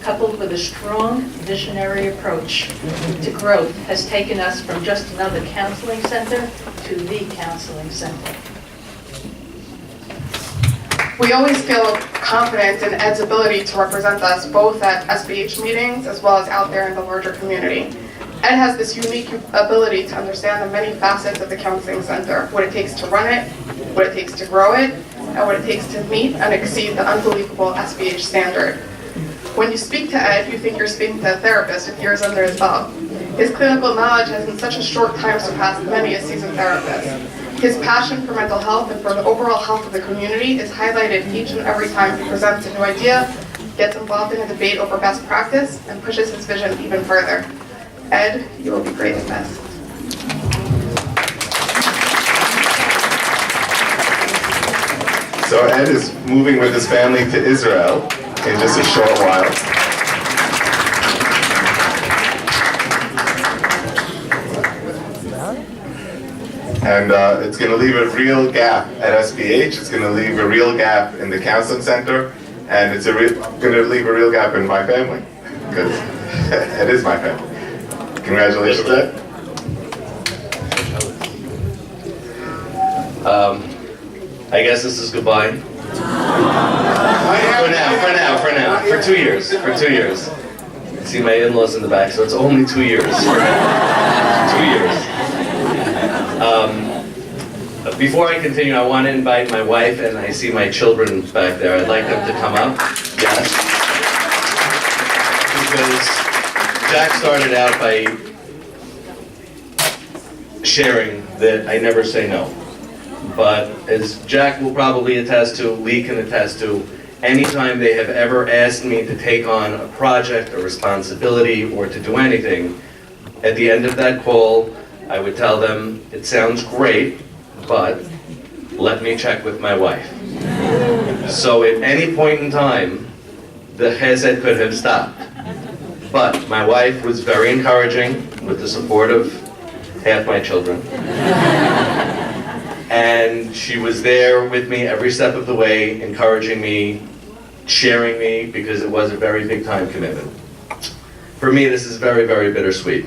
coupled with a strong visionary approach to growth, has taken us from just another counseling center to the counseling center. We always feel confident in Ed's ability to represent us both at SBH meetings as well as out there in the larger community. Ed has this unique ability to understand the many facets of the counseling center, what it takes to run it, what it takes to grow it, and what it takes to meet and exceed the unbelievable SBH standard. When you speak to Ed, you think you're speaking to a therapist with years under his belt. His clinical knowledge has in such a short time surpassed many a seasoned therapist. His passion for mental health and for the overall health of the community is highlighted each and every time he presents a new idea, gets involved in a debate over best practice, and pushes his vision even further. Ed, you will be greatly missed. So Ed is moving with his family to Israel in just a short while. And it's going to leave a real gap at SBH. It's going to leave a real gap in the counseling center, and it's going to leave a real gap in my family, because it is my family. Congratulations, Ed. I guess this is goodbye. For now. For 2 years. See my in-laws in the back, so it's only 2 years. 2 years. Before I continue, I want to invite my wife, and I see my children back there. I'd like them to come up. Yes. Because Jack started out by sharing that I never say no. But as Jack will probably attest to, Lee can attest to, anytime they have ever asked me to take on a project, a responsibility, or to do anything, at the end of that call, I would tell them, it sounds great, but let me check with my wife. So at any point in time, the chesed could have stopped. But my wife was very encouraging, with the support of half my children. And she was there with me every step of the way, encouraging me, sharing me, because it was a very big time commitment. For me, this is very, very bittersweet.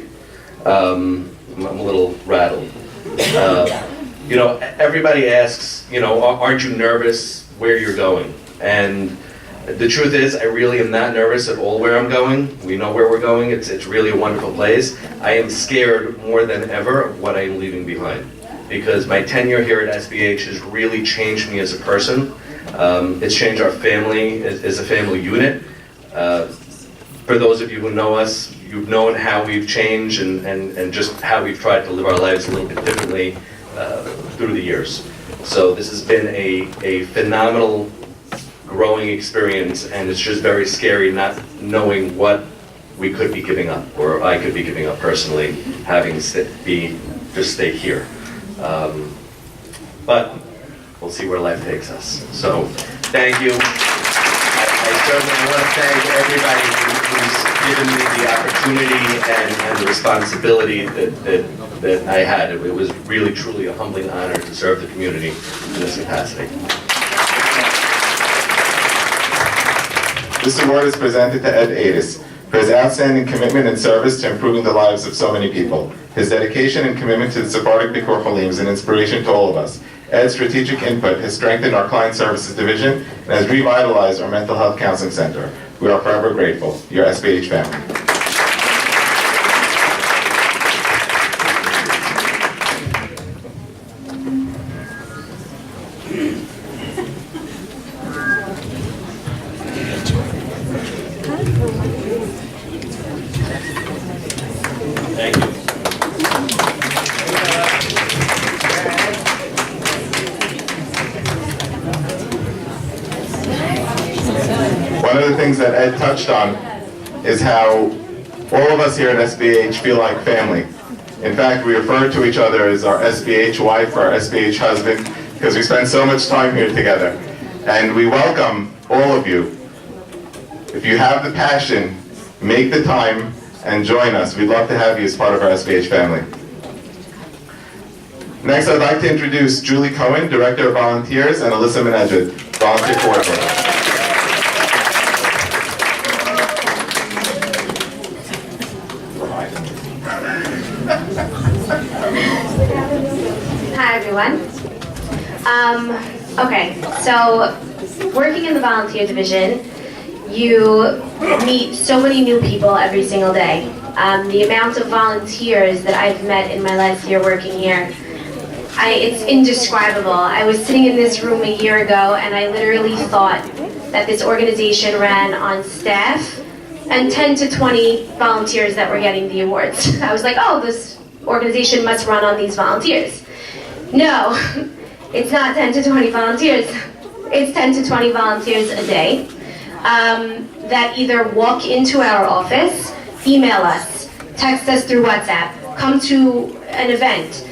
I'm a little rattled. You know, everybody asks, you know, aren't you nervous where you're going? And The truth is, I really am not nervous at all where I'm going. We know where we're going. It's really a wonderful place. I am scared more than ever of what I'm leaving behind, because my tenure here at SBH has really changed me as a person. It's changed our family as a family unit. For those of you who know us, you've known how we've changed and just how we've tried to live our lives a little bit differently through the years. So this has been a phenomenal growing experience, and it's just very scary not knowing what we could be giving up, or I could be giving up personally, having just stay here. But we'll see where life takes us. So thank you. I certainly want to thank everybody who's given me the opportunity and the responsibility that I had. It was really, truly a humbling honor to serve the community in this capacity. This award is presented to Ed Adis for his outstanding commitment and service to improving the lives of so many people. His dedication and commitment to the Sephardic Bikkur Cholim is an inspiration to all of us. Ed's strategic input has strengthened our Client Services Division and has revitalized our Mental Health Counseling Center. We are forever grateful. Your SBH family. One of the things that Ed touched on is how all of us here at SBH feel like family. In fact, we refer to each other as our SBH wife or our SBH husband because we spend so much time here together. And we welcome all of you. If you have the passion, make the time and join us. We'd love to have you as part of our SBH family. Next, I'd like to introduce Julie Cohen, Director of Volunteers, and Alisa Menedjed, Volunteer Coordinator. Hi everyone. Okay, so working in the volunteer division, you meet so many new people every single day. The amount of volunteers that I've met in my last year working here, it's indescribable. I was sitting in this room a year ago and I literally thought that this organization ran on staff and 10 to 20 volunteers that were getting the awards. I was like, oh, this organization must run on these volunteers. No, it's not 10 to 20 volunteers. It's 10 to 20 volunteers a day that either walk into our office, email us, text us through WhatsApp, come to an event,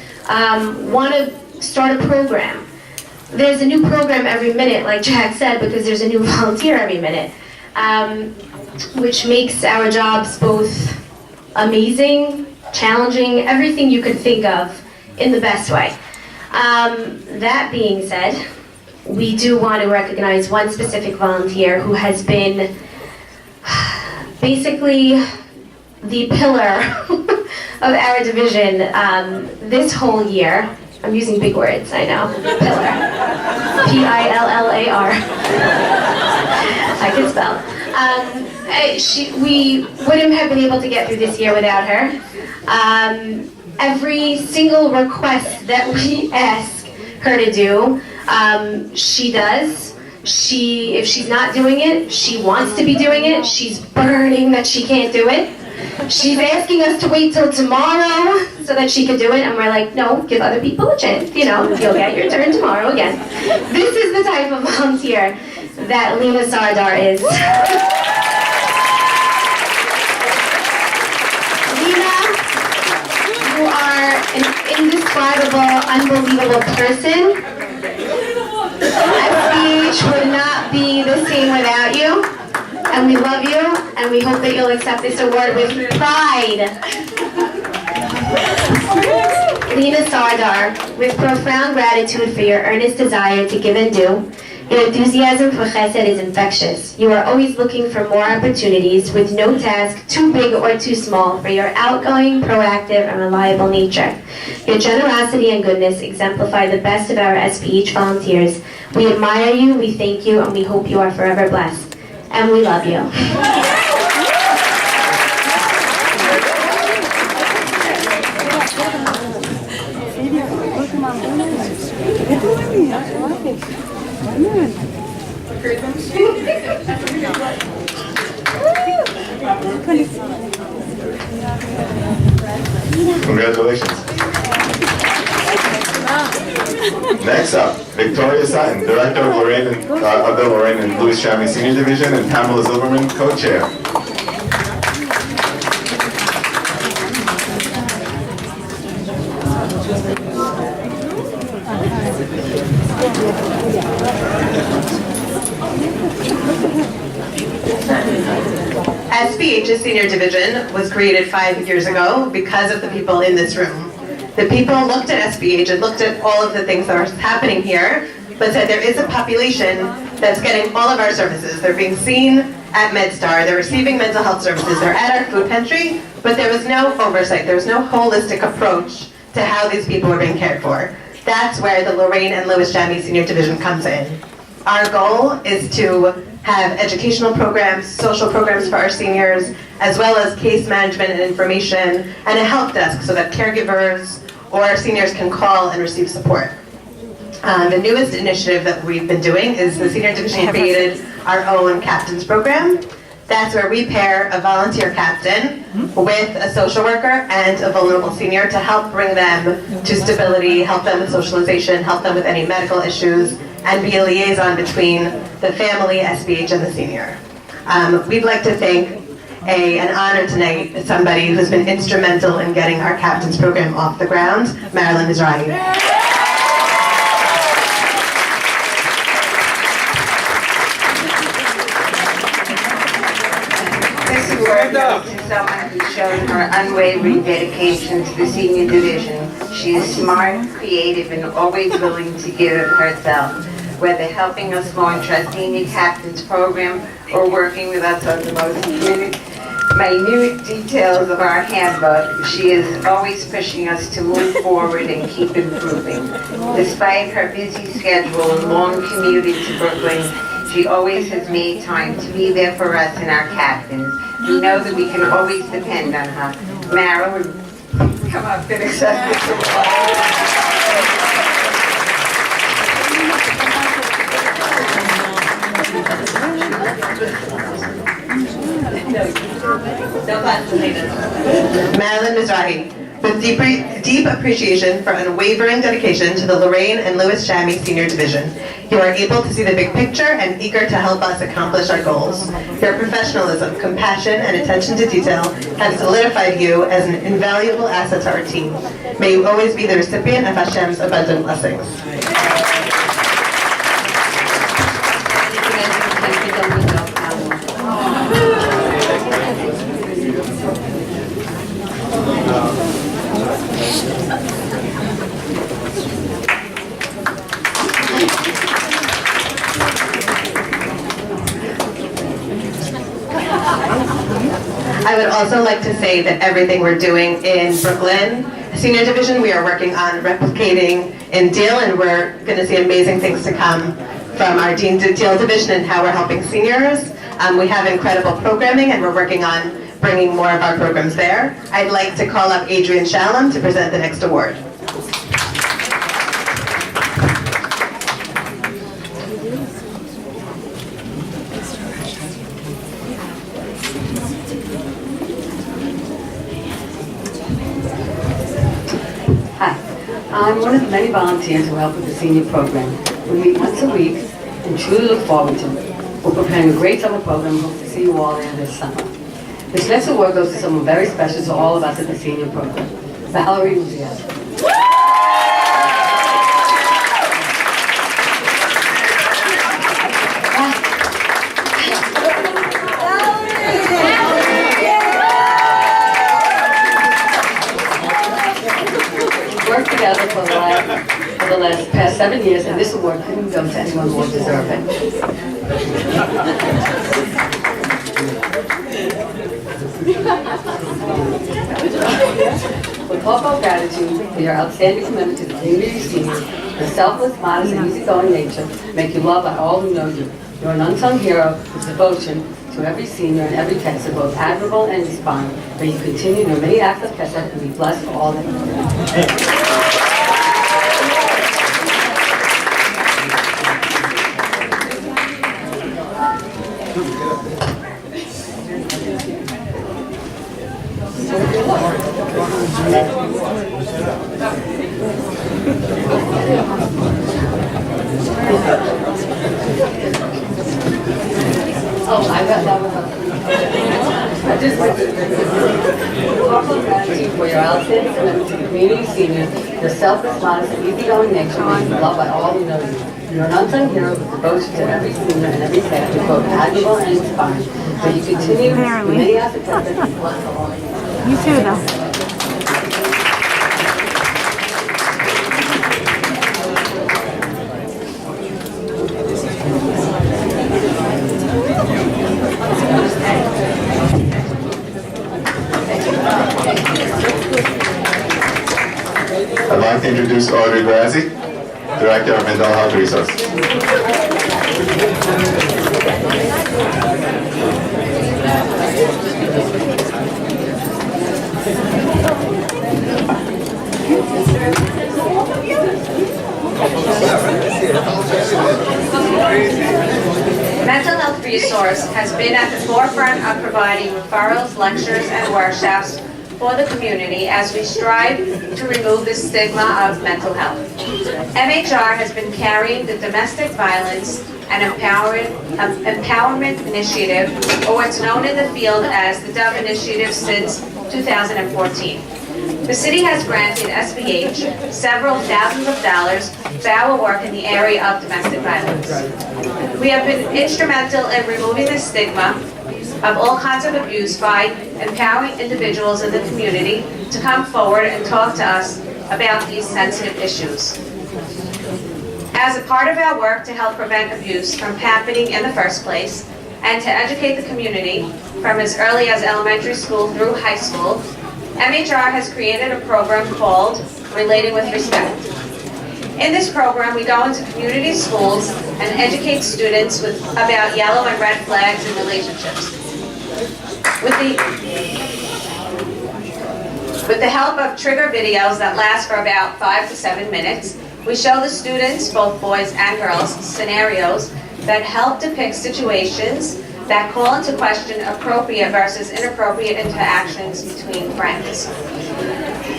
want to start a program. There's a new program every minute, like Jack said, because there's a new volunteer every minute, which makes our jobs both amazing, challenging, everything you could think of in the best way. That being said, we do want to recognize one specific volunteer who has been basically the pillar of our division this whole year. I'm using big words, I know. Pillar. P-I-L-L-A-R. I can spell. We wouldn't have been able to get through this year without her. Every single request that we ask her to do, she does. If she's not doing it, she wants to be doing it. She's burning that she can't do it. She's asking us to wait till tomorrow so that she can do it, and we're like, no, give other people a chance. You know, you'll get your turn tomorrow again. This is the type of volunteer that Lena Sardar is. Lena, you are an indescribable, unbelievable person. SBH would not be the same without you. And we love you, and we hope that you'll accept this award with pride. Lena Sardar, with profound gratitude for your earnest desire to give and do, your enthusiasm for chesed is infectious. You are always looking for more opportunities with no task too big or too small for your outgoing, proactive, and reliable nature. Your generosity and goodness exemplify the best of our SBH volunteers. We admire you, we thank you, and we hope you are forever blessed. and we love you. Congratulations. Next up, Victoria Sutton, Director of the Lorraine and Louis Chami Senior Division, and Pamela Zilberman, Co-Chair. SBH's Senior Division was created 5 years ago because of the people in this room. The people looked at SBH and looked at all of the things that are happening here, but said there is a population that's getting all of our services. They're being seen at MedStar, they're receiving mental health services, they're at our food pantry, but there was no oversight, there was no holistic approach to how these people were being cared for. That's where the Lorraine and Louis Chami Senior Division comes in. Our goal is to have educational programs, social programs for our seniors, as well as case management and information, and a help desk so that caregivers or our seniors can call and receive support. The newest initiative that we've been doing is the Senior Division created our own captains program. That's where we pair a volunteer captain with a social worker and a vulnerable senior to help bring them to stability, help them with socialization, help them with any medical issues, and be a liaison between the family, SBH, and the senior. We'd like to thank an honor tonight, somebody who's been instrumental in getting our captains program off the ground, Laurie Mizrahi. This award goes to someone who's shown her unwavering dedication to the senior division. She is smart, creative, and always willing to give of herself. Whether helping us launch our senior captains program or working with us on the most minute details of our handbook, she is always pushing us to move forward and keep improving. Despite her busy schedule and long commute into Brooklyn, she always has made time to be there for us and our captains. We know that we can always depend on her. Mara would come up and accept this award. Laurie Mizrahi, with deep appreciation for unwavering dedication to the Lorraine and Louis Chami Senior Division. You are able to see the big picture and eager to help us accomplish our goals. Your professionalism, compassion, and attention to detail have solidified you as an invaluable asset to our team. May you always be the recipient of Hashem's abundant blessings. I would also like to say that everything we're doing in Brooklyn Senior Division, we are working on replicating in Deal, and we're going to see amazing things to come from our Deal Division and how we're helping seniors. We have incredible programming, and we're working on bringing more of our programs there. I'd like to call up Adrian Shalem to present the next award. I'm one of the many volunteers who help with the senior program. We meet once a week and truly look forward to it. We're preparing a great summer program and hope to see you all there this summer. This next award goes to someone very special to all of us at the senior program, Laurie Mizrahi. Worked together for the past 7 years, and this award couldn't go to anyone more deserving. With heartfelt gratitude for your outstanding commitment to the community seniors, your selfless, modest, and easygoing nature make you loved by all who know you. You're an unsung hero whose devotion to every senior and every test are both admirable and inspiring. May you continue your many acts of chesed and be blessed for all that you do. Oh, I got that one. I just like to offer gratitude for your outstanding commitment to the community senior, your selfless, modest, and easygoing nature, and loved by all who know you. You're an unsung hero with devotion to every senior and every test, you're both admirable and inspiring. May you continue your many acts of chesed and bless for all. You too, though. I'd like to introduce Audrey Grazzi, Director of Mental Health Resources. Mental Health Resource has been at the forefront of providing referrals, lectures, and workshops for the community as we strive to remove the stigma of mental health. MHR has been carrying the Domestic Violence and Empowerment Initiative, or what's known in the field as the DOVE Initiative, since 2014. The city has granted SBH several thousands of dollars for our work in the area of domestic violence. We have been instrumental in removing the stigma of all kinds of abuse by empowering individuals in the community to come forward and talk to us about these sensitive issues. As a part of our work to help prevent abuse from happening in the first place and to educate the community from as early as elementary school through high school, MHR has created a program called Relating with Respect. In this program, we go into community schools and educate students about yellow and red flags in relationships. With the help of trigger videos that last for about 5 to 7 minutes, we show the students, both boys and girls, scenarios that help depict situations that call into question appropriate versus inappropriate interactions between friends.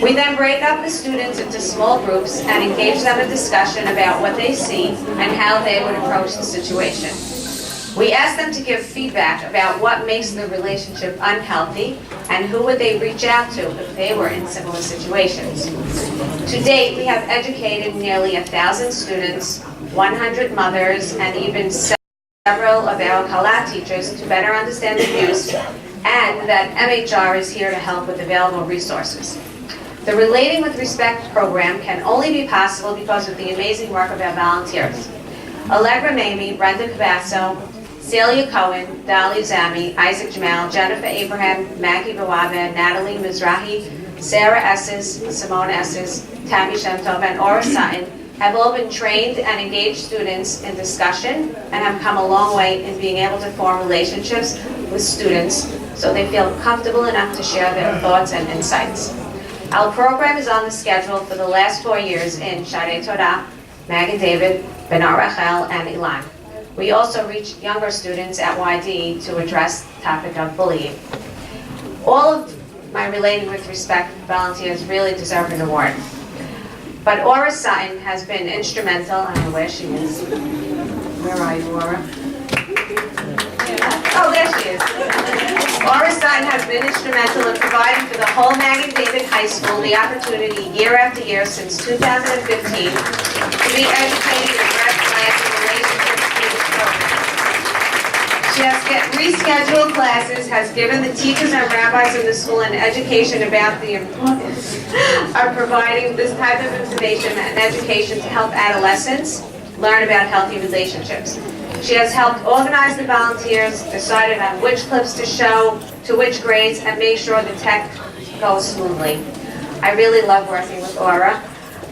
We then break up the students into small groups and engage them in discussion about what they see and how they would approach the situation. We ask them to give feedback about what makes the relationship unhealthy and who would they reach out to if they were in similar situations. To date, we have educated nearly 1,000 students, 100 mothers, and even several of our Kalat teachers to better understand abuse, and that MHR is here to help with available resources. The Relating with Respect program can only be possible because of the amazing work of our volunteers. Allegra Mamie, Brenda Cabasso, Celia Cohen, Dali Zami, Isaac Jamal, Jennifer Abraham, Maggie Bawabe, Natalie Mizrahi, Sarah Esses, Simone Esses, Tammy Shemtov, and Ora Sutton have all been trained and engaged students in discussion and have come a long way in being able to form relationships with students so they feel comfortable enough to share their thoughts and insights. Our program is on the schedule for the last 4 years in Shadei Torah, Magen David, Benar Rachel, and Ilan. We also reach younger students at YD to address the topic of bullying. All of my Relating with Respect volunteers really deserve an award. But Ora Sutton has been instrumental, I don't know where she is. Where are you, Ora? Oh, there she is. Ora Sutton has been instrumental in providing for the whole Magen David High School the opportunity year after year since 2015 to be educated in red flags and relationships through this program. She has rescheduled classes, has given the teachers and rabbis in the school an education about the importance of providing this type of information and education to help adolescents learn about healthy relationships. She has helped organize the volunteers, decided on which clips to show, to which grades, and make sure the tech goes smoothly. I really love working with Ora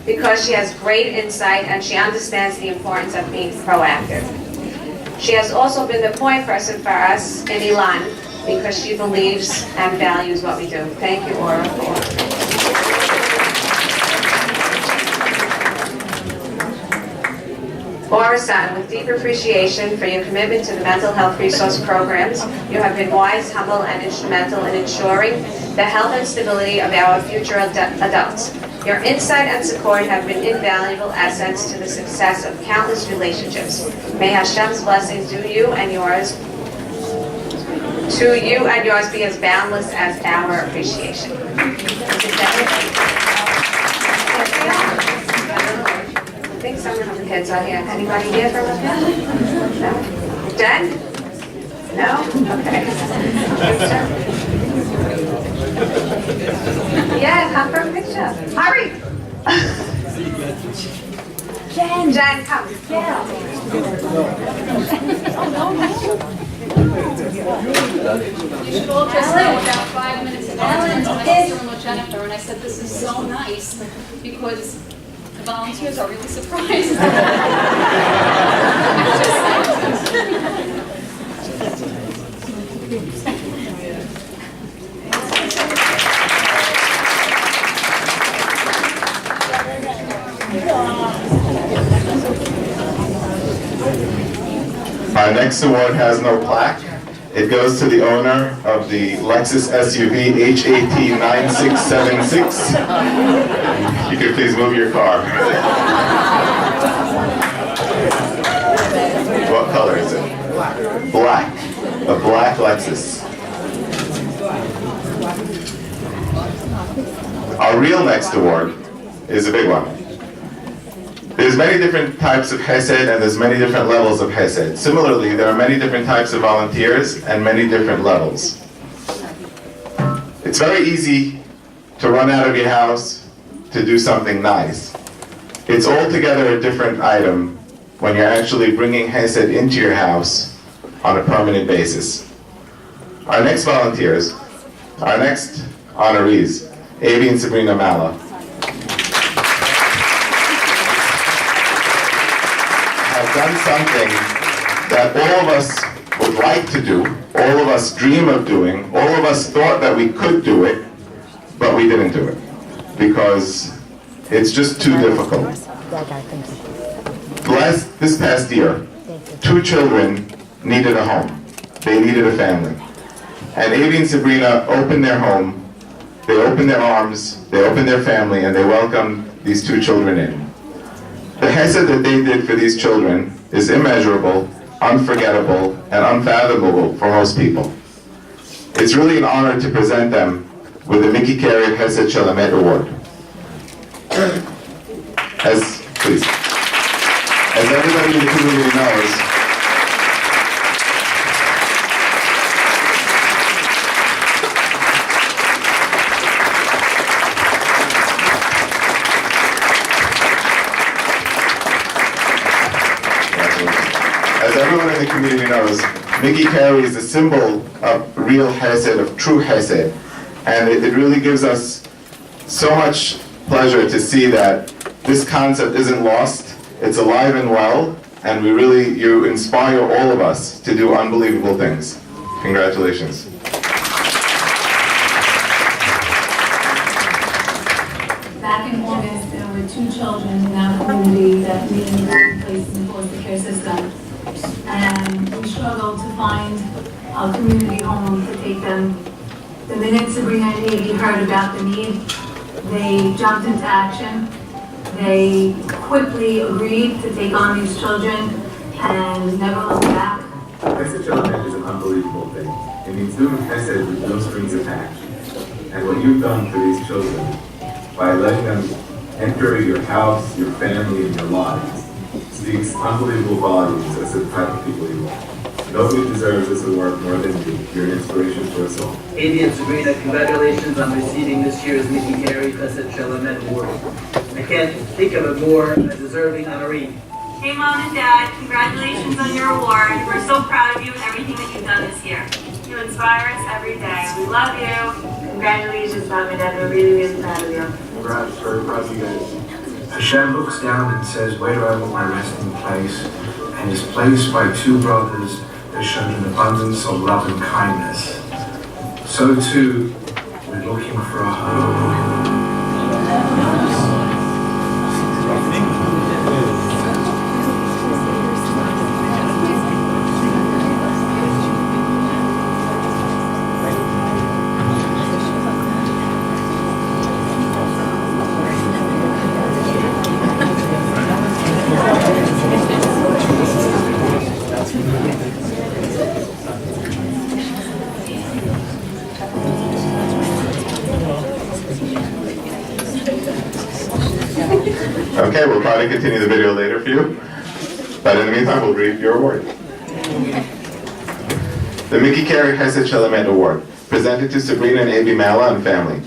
because she has great insight and she understands the importance of being proactive. She has also been the point person for us in Elan because she believes and values what we do. Thank you, Aura. Aura Sutton, with deep appreciation for your commitment to the mental health resource programs, you have been wise, humble, and instrumental in ensuring the health and stability of our future adults. Your insight and support have been invaluable assets to the success of countless relationships. May Hashem's blessings to you and yours be as boundless as our appreciation. I think some of the kids are here. Anybody here from the family? No? Jen? No? Okay. Yeah, come for a picture. Hurry! Jen, come. You should all just know about 5 minutes ago, I went to my sister-in-law Jennifer and I said, this is so nice because the volunteers are really surprised. Our next award has no plaque. It goes to the owner of the Lexus SUV HAT9676. You could please move your car. What color is it? Black. A black Lexus. Our real next award is a big one. There's many different types of Hesed and there's many different levels of Hesed. Similarly, there are many different types of volunteers and many different levels. It's very easy to run out of your house to do something nice. It's altogether a different item when you're actually bringing Hesed into your house on a permanent basis. Our next volunteers, our next honorees, Avi and Sabrina Mala, done something that all of us would like to do, all of us dream of doing, all of us thought that we could do it, but we didn't do it because it's just too difficult. This past year, 2 children needed a home. They needed a family. And Avi and Sabrina opened their home, they opened their arms, they opened their family, and they welcomed these 2 children in. The Hesed that they did for these children is immeasurable, unforgettable, and unfathomable for most people. It's really an honor to present them with the Mickey Carey Hesed Shalamet Award. As everybody in the community knows, the community knows, Mickey Carey is a symbol of real Hesed, of true Hesed. And it really gives us so much pleasure to see that this concept isn't lost, it's alive and well, and you inspire all of us to do unbelievable things. Congratulations. Back in August, there were 2 children in our community that needed to be placed in the foster care system. And we struggled to find a community home to take them. The minute Sabrina and Avi heard about the need, they jumped into action. They quickly agreed to take on these children and never looked back. Hesed Shalamet is an unbelievable thing. It means doing Hesed with no strings attached. And what you've done for these children, by letting them enter your house, your family, and your lives, speaks unbelievable volumes as to the type of people you are. Nobody deserves this award more than you. You're an inspiration to us all. Avi and Sabrina, congratulations on receiving this year's Mickey Carey Hesed Shalamet Award. I can't think of a more deserving honoree. Hey Mom and Dad, congratulations on your award. We're so proud of you and everything that you've done this year. You inspire us every day. We love you. Congratulations, Mom and Dad. We're really, really proud of you. Congrats, very proud of you guys. Hashem looks down and says, where do I want my resting place? and is placed by two brothers that showed an abundance of love and kindness. So too, we're looking for a home. Okay, we'll probably continue the video later for you, but in the meantime, we'll read your award. The Mickey Carey Chesed Shalem Award, presented to Sabrina and Avi Mala and family.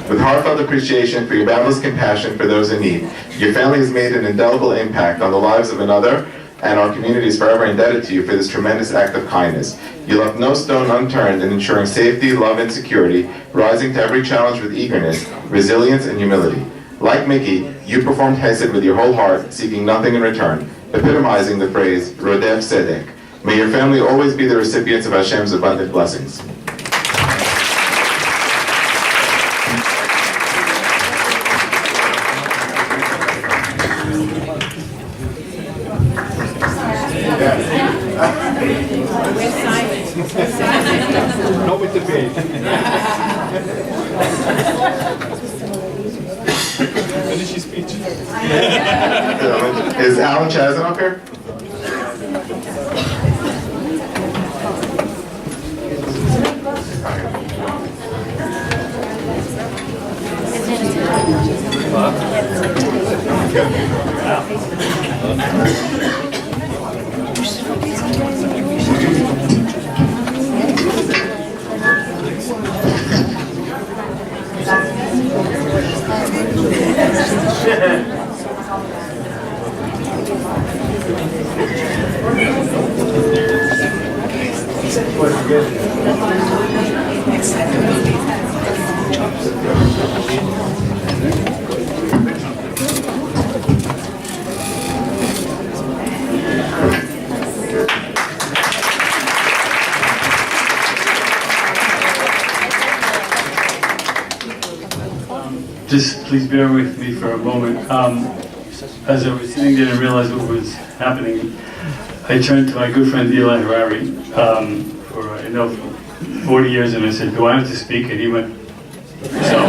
With heartfelt appreciation for your boundless compassion for those in need, your family has made an indelible impact on the lives of another, and our community is forever indebted to you for this tremendous act of kindness. You left no stone unturned in ensuring safety, love, and security, rising to every challenge with eagerness, resilience, and humility. Like Mickey, you performed Hesed with your whole heart, seeking nothing in return, epitomizing the phrase, Rodef Sedek. May your family always be the recipients of Hashem's abundant blessings. No with debate. Finish your speech. Is Alan Chazin up here? Just please bear with me for a moment. As I was sitting there and realized what was happening, I turned to my good friend Eli Harari for 40 years, and I said, "Do I have to speak?" And he went. So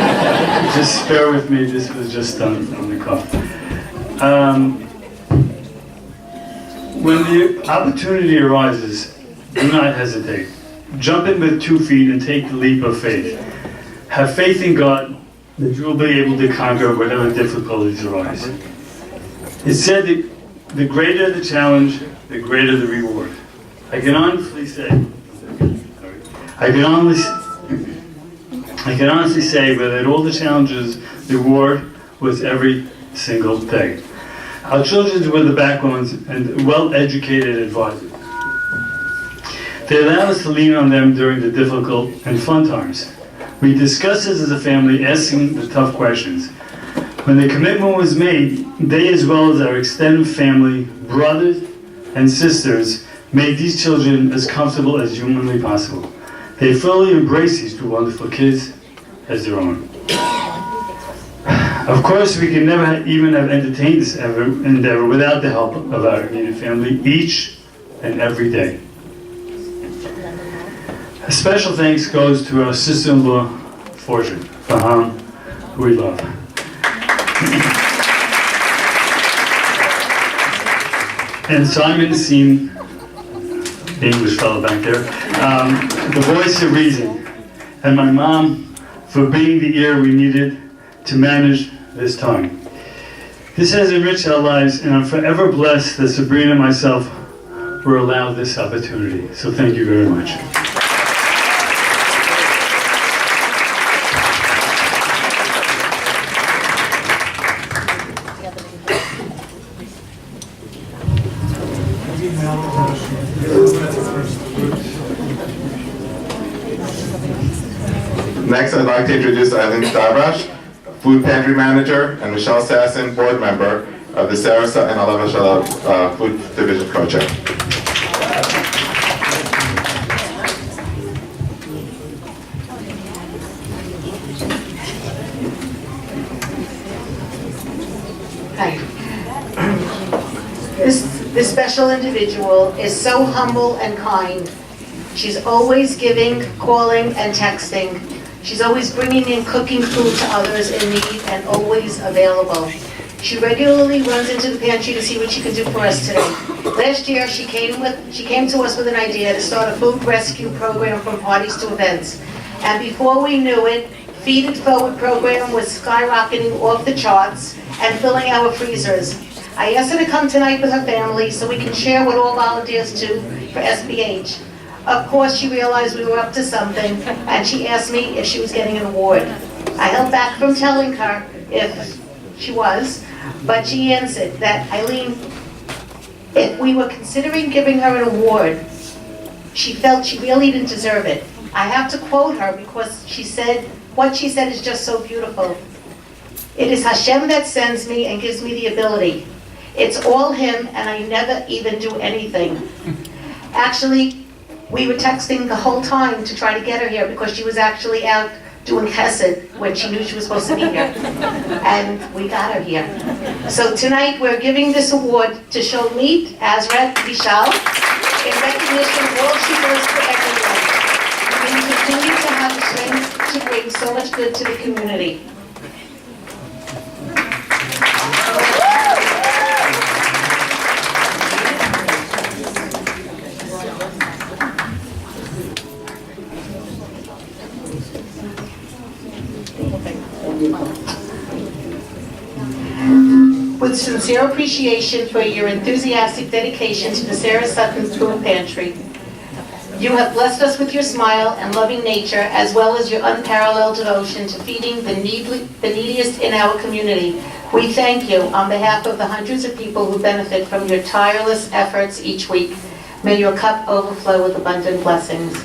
just bear with me. This was just on the cuff. When the opportunity arises, do not hesitate. Jump in with 2 feet and take the leap of faith. Have faith in God that you will be able to conquer whatever difficulties arise. It's said that the greater the challenge, the greater the reward. I can honestly say that all the challenges, the reward was every single day. Our children were the backbones and well-educated advisors. They allowed us to lean on them during the difficult and fun times. We discussed this as a family, asking the tough questions. When the commitment was made, they, as well as our extended family, brothers and sisters, made these children as comfortable as humanly possible. They fully embraced these 2 wonderful kids as their own. Of course, we could never even have entertained this endeavor without the help of our immediate family each and every day. A special thanks goes to our sister-in-law, Fortune, Faham, who we love. And Simon Seam, the English fellow back there, the voice of reason, and my mom for being the ear we needed to manage this time. This has enriched our lives, and I'm forever blessed that Sabrina and myself were allowed this opportunity. So thank you very much. Next, I'd like to introduce Eileen Stavrash, Food Pantry Manager, and Michelle Sasson, Board Member, of the Sarah Sutton Aleva Shalom Food Division Co-Chair. Hi. This special individual is so humble and kind. She's always giving, calling, and texting. She's always bringing in cooking food to others in need and always available. She regularly runs into the pantry to see what she can do for us today. Last year, she came to us with an idea to start a food rescue program from parties to events. And before we knew it, Feed It Forward program was skyrocketing off the charts and filling our freezers. I asked her to come tonight with her family so we can share what all volunteers do for SBH. Of course, she realized we were up to something, and she asked me if she was getting an award. I held back from telling her if she was, but she answered that, Eileen, if we were considering giving her an award, she felt she really didn't deserve it. I have to quote her because she said, what she said is just so beautiful. It is Hashem that sends me and gives me the ability. It's all Him, and I never even do anything. Actually, we were texting the whole time to try to get her here because she was actually out doing chesed when she knew she was supposed to be here. And we got her here. So tonight we're giving this award to Sholmit Azrat Vishal in recognition of all she does for everyone. We continue to have the strength to bring so much good to the community. With sincere appreciation for your enthusiastic dedication to the Sarah Sutton Food Pantry, you have blessed us with your smile and loving nature, as well as your unparalleled devotion to feeding the neediest in our community. We thank you on behalf of the hundreds of people who benefit from your tireless efforts each week. May your cup overflow with abundant blessings.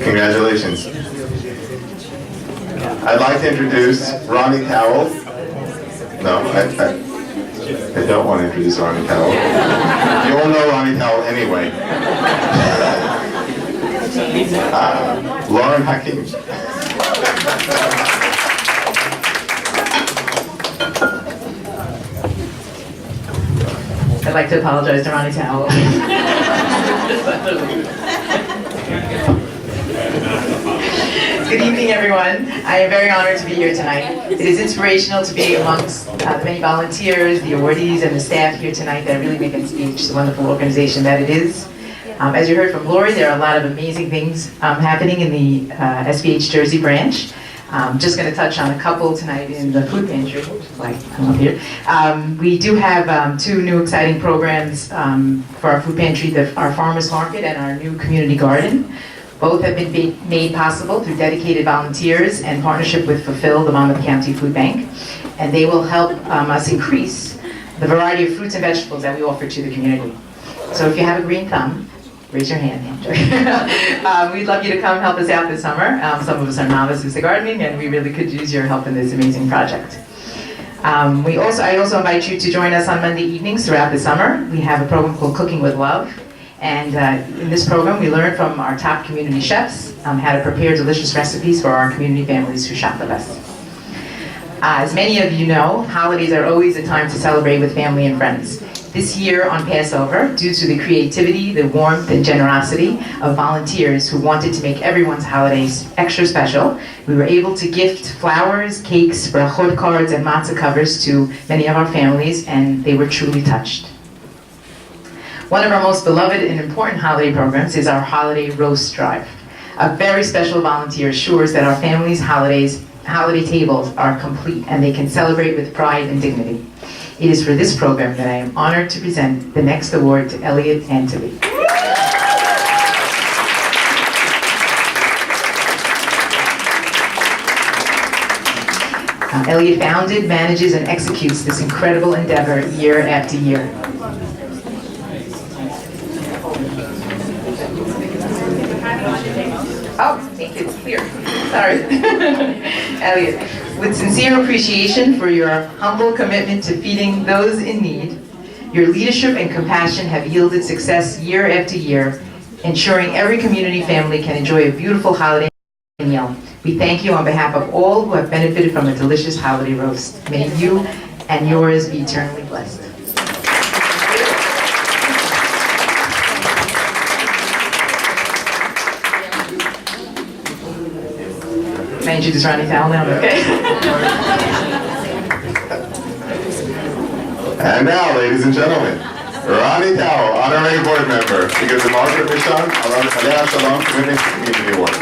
Congratulations. I'd like to introduce Ronnie Powell. No, I don't want to introduce Ronnie Powell. You all know Ronnie Powell anyway. Lauren Hakim. I'd like to apologize to Ronnie Powell. Good evening, everyone. I am very honored to be here tonight. It is inspirational to be amongst the many volunteers, the awardees, and the staff here tonight that really make SBH the wonderful organization that it is. As you heard from Laurie, there are a lot of amazing things happening in the SBH Jersey branch. Just going to touch on a couple tonight in the food pantry, which is like I'm up here. We do have two new exciting programs for our food pantry, our farmers market and our new community garden. Both have been made possible through dedicated volunteers and partnership with Fulfill, the Monmouth County Food Bank. And they will help us increase the variety of fruits and vegetables that we offer to the community. So if you have a green thumb, raise your hand, Andrew. We'd love you to come help us out this summer. Some of us are novices to gardening, and we really could use your help in this amazing project. I also invite you to join us on Monday evenings throughout the summer. We have a program called Cooking with Love. And in this program, we learn from our top community chefs how to prepare delicious recipes for our community families who shop with us. As many of you know, holidays are always a time to celebrate with family and friends. This year on Passover, due to the creativity, the warmth, and generosity of volunteers who wanted to make everyone's holidays extra special, we were able to gift flowers, cakes, brachot cards, and matzah covers to many of our families, and they were truly touched. One of our most beloved and important holiday programs is our Holiday Roast Drive. A very special volunteer assures that our families' holiday tables are complete and they can celebrate with pride and dignity. It is for this program that I am honored to present the next award to Elliot Antony. Elliot founded, manages, and executes this incredible endeavor year after year. Oh, thank you, it's clear. Sorry. Elliot, with sincere appreciation for your humble commitment to feeding those in need, your leadership and compassion have yielded success year after year, ensuring every community family can enjoy a beautiful holiday meal. We thank you on behalf of all who have benefited from a delicious holiday roast. May you and yours be eternally blessed. Can I introduce Ronnie Powell now? Okay. And now, ladies and gentlemen, Ronnie Powell, honorary board member, to give the Margaret Mishon Adrian Shalem Commitment to Community Award.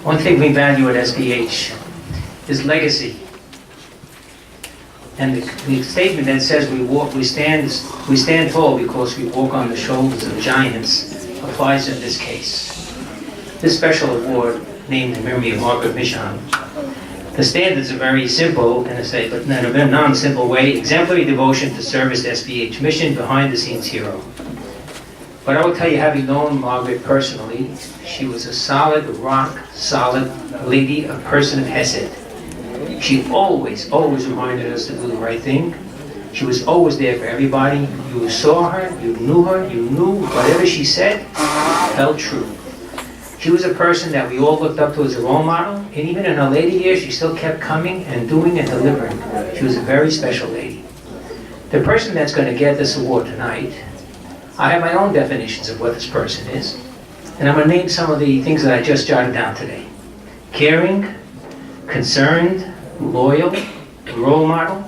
One thing we value at SBH is legacy. And the statement that says we stand tall because we walk on the shoulders of giants applies in this case. This special award, named in memory of Margaret Mishon, the standards are very simple in a non-simple way: exemplary devotion to service to SBH mission, behind-the-scenes hero. But I will tell you, having known Margaret personally, she was a solid, rock-solid lady, a person of Hesed. She always reminded us to do the right thing. She was always there for everybody. You saw her, you knew whatever she said held true. She was a person that we all looked up to as a role model, and even in her later years, she still kept coming and doing and delivering. She was a very special lady. The person that's going to get this award tonight, I have my own definitions of what this person is, and I'm going to name some of the things that I just jotted down today. Caring, concerned, loyal, role model,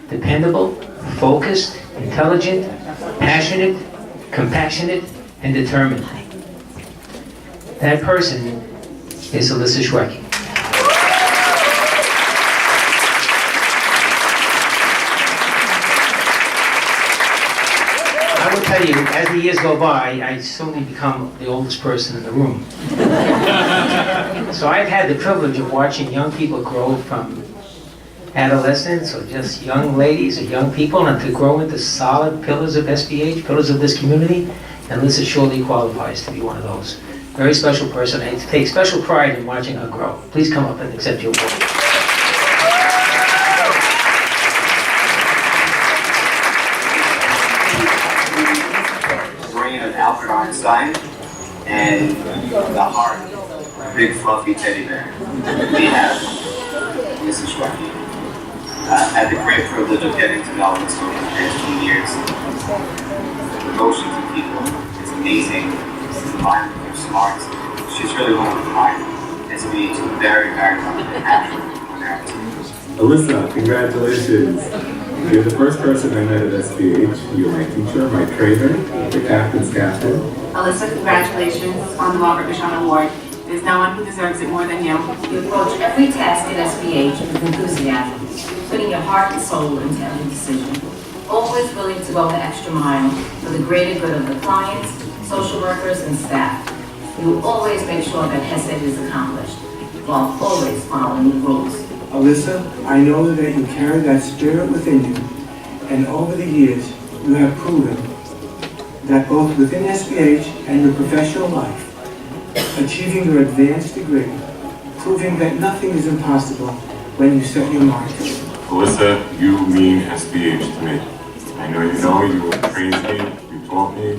dependable, focused, intelligent, passionate, compassionate, and determined. That person is Alisa Shweki. I will tell you, as the years go by, I slowly become the oldest person in the room. So I've had the privilege of watching young people grow from adolescents or just young ladies or young people and to grow into solid pillars of SBH, pillars of this community, and Alisa surely qualifies to be one of those. Very special person. I take special pride in watching her grow. Please come up and accept your award. Brain of Albert Einstein and the heart, a big fluffy teddy bear. We have Alisa Shweki. Had the great privilege of getting to know Alisa over the past 2 years. The devotion to people is amazing. She's admired, she's smart. She's really one of a kind. SBH is very, very happy on our team. Alisa, congratulations. You're the first person I met at SBH. You're my teacher, my trainer, the captain's captain. Alisa, congratulations on the Margaret Mishon Award. There's no one who deserves it more than you. You approach every task at SBH with enthusiasm, putting your heart and soul into every decision. Always willing to go the extra mile for the greater good of the clients, social workers, and staff. You always make sure that Hesed is accomplished, while always following the rules. Alisa, I know that you carry that spirit within you, and over the years, you have proven that both within SBH and your professional life, achieving your advanced degree, proving that nothing is impossible when you set your mind to it. Alisa, you mean SBH to me. I know you trained me, you taught me.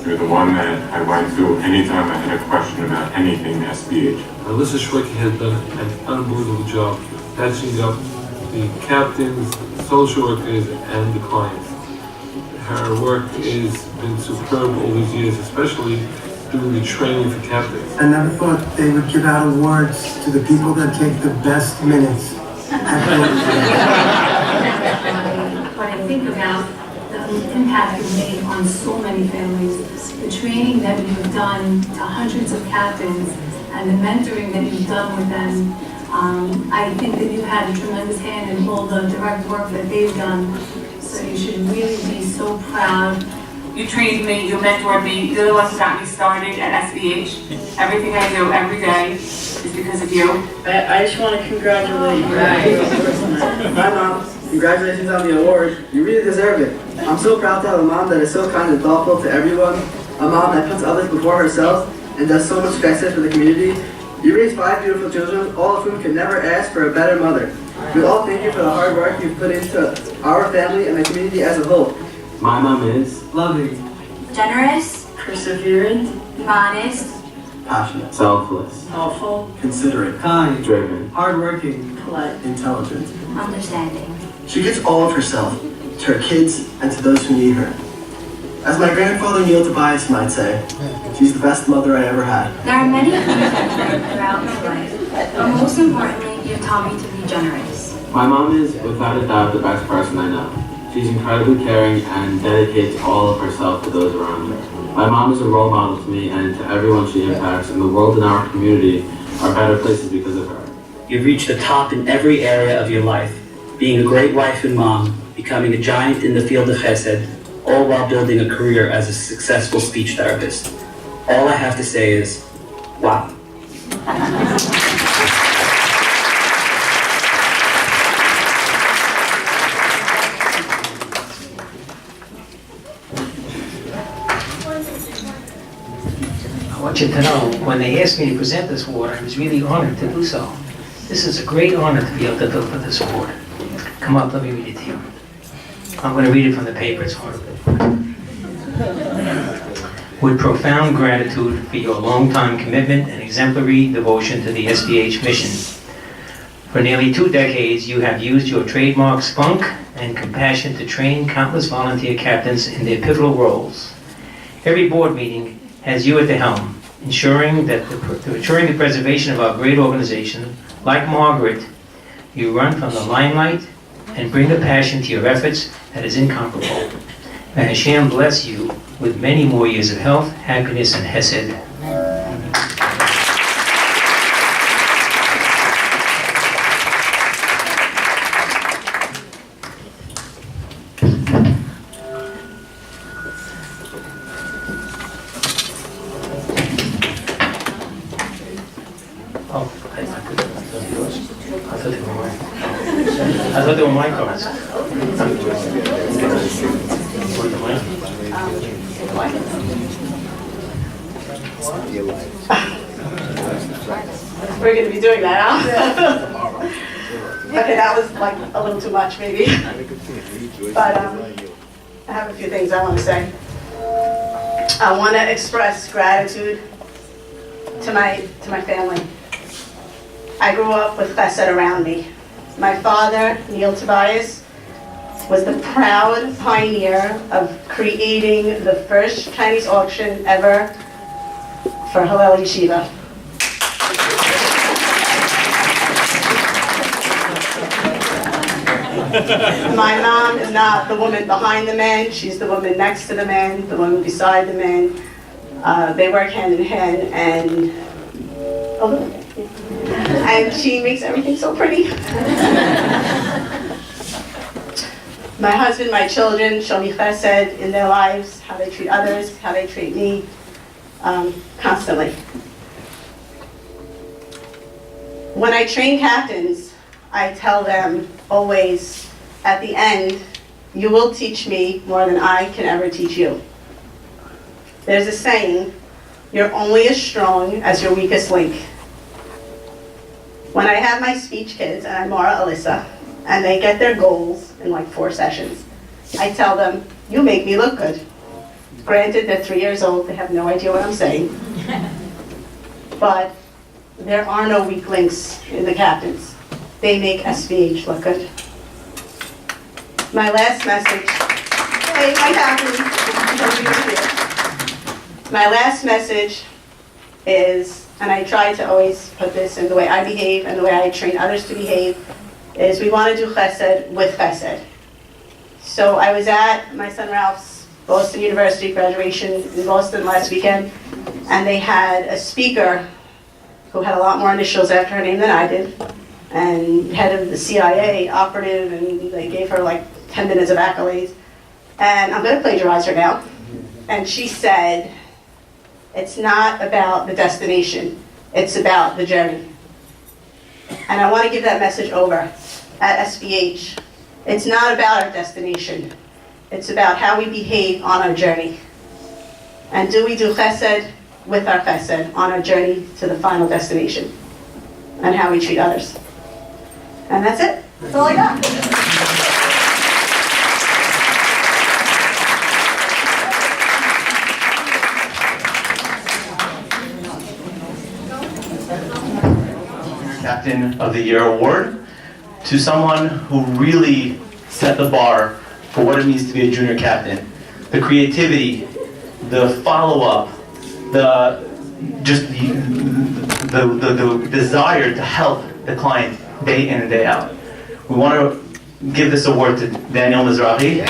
You're the one that I went to anytime I had a question about anything SBH. Alisa Shweki has done an unbelievable job patching up the captains, social workers, and the clients. Her work has been superb all these years, especially doing the training for captains. I never thought they would give out awards to the people that take the best minutes. When I think about the impact you've made on so many families, the training that you've done to hundreds of captains and the mentoring that you've done with them. I think that you've had a tremendous hand in all the direct work that they've done. So you should really be so proud. You trained me, you mentored me, you're the one who got me started at SBH. Everything I do every day is because of you. I just want to congratulate you. Hi Mom, congratulations on the award. You really deserve it. I'm so proud to have a mom that is so kind and thoughtful to everyone. A mom that puts others before herself and does so much justice for the community. You raised 5 beautiful children, all of whom could never ask for a better mother. We all thank you for the hard work you've put into our family and the community as a whole. My mom is loving, Generous, perseverant, modest, passionate, selfless, helpful, Considerate, kind, driven, hardworking, polite, intelligent. understanding. She gives all of herself to her kids and to those who need her. As my grandfather Neil Tobias might say, she's the best mother I ever had. There are many things I've learned throughout my life, but most importantly, you've taught me to be generous. My mom is, without a doubt, the best person I know. She's incredibly caring and dedicates all of herself to those around her. My mom is a role model to me and to everyone she impacts, and the world and our community are better places because of her. You've reached the top in every area of your life, being a great wife and mom, becoming a giant in the field of chesed, all while building a career as a successful speech therapist. All I have to say is, wow. I want you to know, when they asked me to present this award, I was really honored to do so. This is a great honor to be able to deliver this award. Come up, let me read it to you. I'm going to read it from the paper, it's hard. With profound gratitude for your long-time commitment and exemplary devotion to the SBH mission. For nearly 2 decades, you have used your trademark spunk and compassion to train countless volunteer captains in their pivotal roles. Every board meeting has you at the helm, ensuring the preservation of our great organization. Like Margaret, you run from the limelight and bring a passion to your efforts that is incomparable. May Hashem bless you with many more years of health, happiness, and hesed. I thought they were my cards. We're going to be doing that, huh? Okay, that was like a little too much, maybe. But I have a few things I want to say. I want to express gratitude to my family. I grew up with chesed around me. My father, Neil Tobias, was the proud pioneer of creating the first Chinese auction ever for Hillel Yeshiva. My mom is not the woman behind the men, she's the woman next to the men, the woman beside the men. They work hand in hand, and she makes everything so pretty. My husband, my children show me chesed in their lives, how they treat others, how they treat me, constantly. When I train captains, I tell them always, at the end, you will teach me more than I can ever teach you. There's a saying, you're only as strong as your weakest link. When I have my speech kids, and I'm Mara Alisa, and they get their goals in like 4 sessions, I tell them, you make me look good. Granted, they're 3 years old, they have no idea what I'm saying. But there are no weak links in the captains. They make SBH look good. My last message, hey, my captains, my last message is, and I try to always put this in the way I behave and the way I train others to behave, is we want to do chesed with chesed. So I was at my son Ralph's Boston University graduation in Boston last weekend, and they had a speaker who had a lot more initials after her name than I did, and head of the CIA operative, and they gave her like 10 minutes of accolades. And I'm going to plagiarize her now. And she said, it's not about the destination, it's about the journey. And I want to give that message over at SBH. It's not about our destination, it's about how we behave on our journey. And do we do chesed with our chesed on our journey to the final destination, and how we treat others. And that's it. That's all I got. Captain of the Year award to someone who really set the bar for what it means to be a junior captain. The creativity, the follow-up, the desire to help the client day in and day out. We want to give this award to Daniel Mizrahi.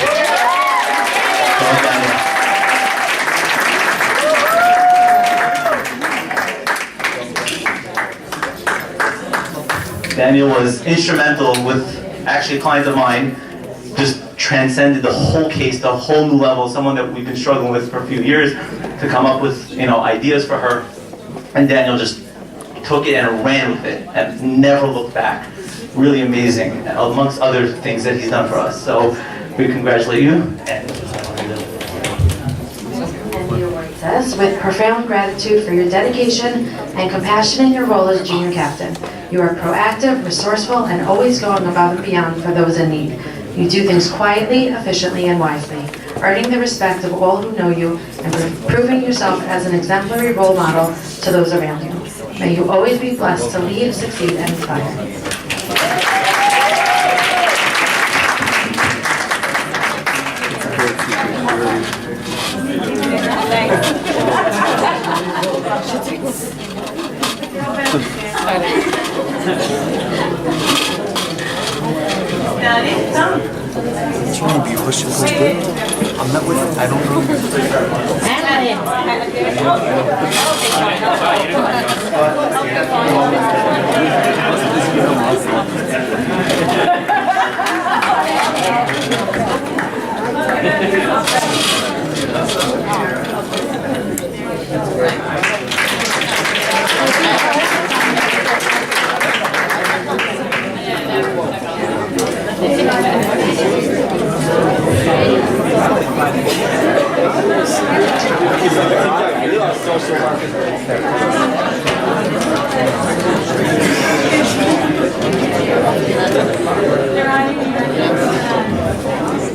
Daniel was instrumental with actually a client of mine, just transcended the whole case to a whole new level, someone that we've been struggling with for a few years to come up with, ideas for her. And Daniel just took it and ran with it and never looked back. Really amazing, amongst other things that he's done for us. So we congratulate you. And the award says, with profound gratitude for your dedication and compassion in your role as junior captain. You are proactive, resourceful, and always going above and beyond for those in need. You do things quietly, efficiently, and wisely, earning the respect of all who know you and proving yourself as an exemplary role model to those around you. May you always be blessed to lead, succeed, and inspire. Trying to be pushed this good. I'm not with it. I don't know.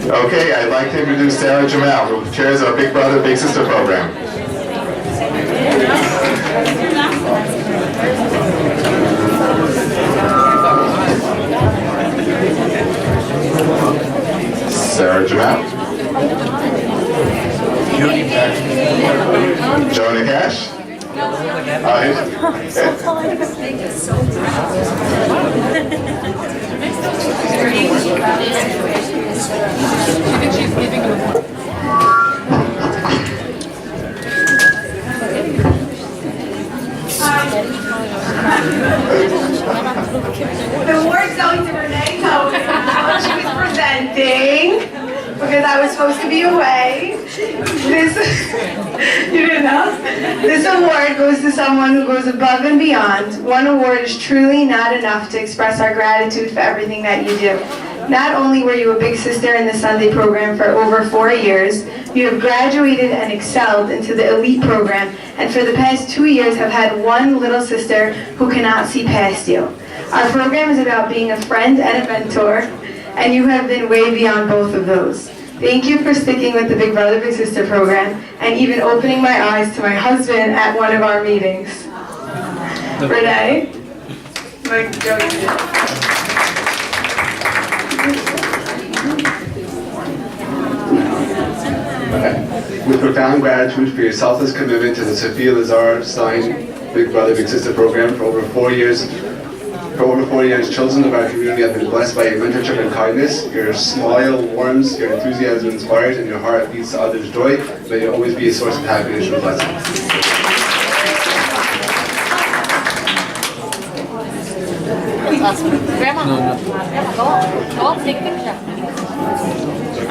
Okay, I'd like to introduce Sarah Jamal, who chairs our Big Brother, Big Sister program. Sarah Jamal. Joni Cash. The award's going to Renee Cohen. She was presenting because I was supposed to be away. You didn't know? This award goes to someone who goes above and beyond. One award is truly not enough to express our gratitude for everything that you do. Not only were you a big sister in the Sunday program for over 4 years, you have graduated and excelled into the elite program, and for the past 2 years have had one little sister who cannot see past you. Our program is about being a friend and a mentor, and you have been way beyond both of those. Thank you for sticking with the Big Brother, Big Sister program, and even opening my eyes to my husband at one of our meetings. Renee? With profound gratitude for your selfless commitment to the Sophia Lazar Stein Big Brother Big Sister program for over 4 years, For over 40 years, children of our community have been blessed by your mentorship and kindness. Your smile warms, your enthusiasm inspires, and your heart beats to others' joy. May you always be a source of happiness and blessings. Grandma. No. Go up, take a picture.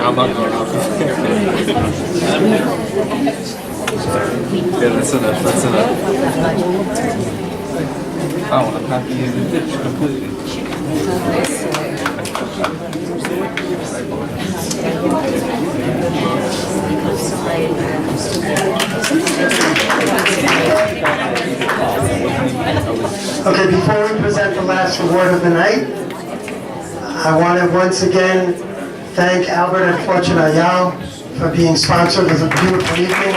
I'm not going up. Yeah, that's enough. I want to copy you the picture completely. Okay, before we present the last award of the night, I want to once again thank Albert and Fortune Ayal for being sponsored of a beautiful evening.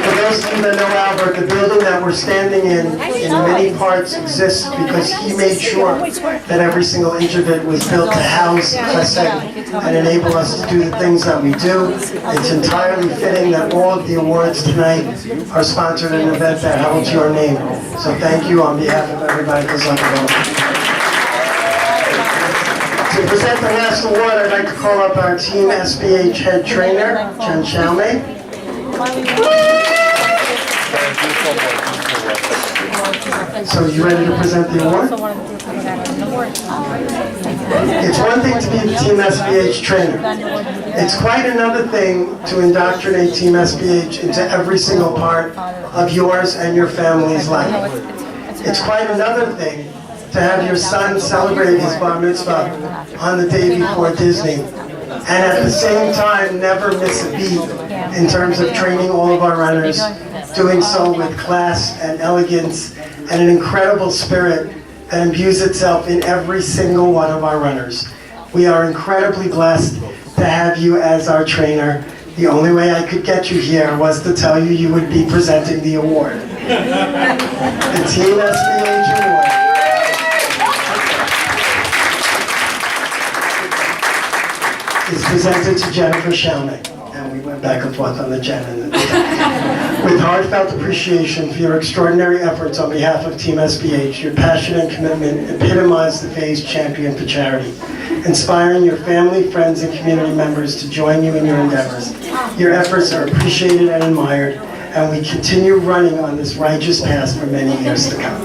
For those of you that know Albert, the building that we're standing in many parts exists because he made sure that every single inch of it was built to house Chesed and enable us to do the things that we do. It's entirely fitting that all of the awards tonight are sponsored in an event that holds your name. So thank you on behalf of everybody who's on the road. To present the last award, I'd like to call up our Team SBH head trainer, Adrian Shalem. So you ready to present the award? It's one thing to be the Team SBH trainer. It's quite another thing to indoctrinate Team SBH into every single part of yours and your family's life. It's quite another thing to have your son celebrate his bar mitzvah on the day before Disney, and at the same time never miss a beat in terms of training all of our runners, doing so with class and elegance and an incredible spirit that imbues itself in every single one of our runners. We are incredibly blessed to have you as our trainer. The only way I could get you here was to tell you you would be presenting the award. The Team SBH Award is presented to Jennifer Shalem. And we went back and forth on the Jen and the with heartfelt appreciation for your extraordinary efforts on behalf of Team SBH, your passion and commitment epitomize the phase champion for charity, inspiring your family, friends, and community members to join you in your endeavors. Your efforts are appreciated and admired, and we continue running on this righteous path for many years to come.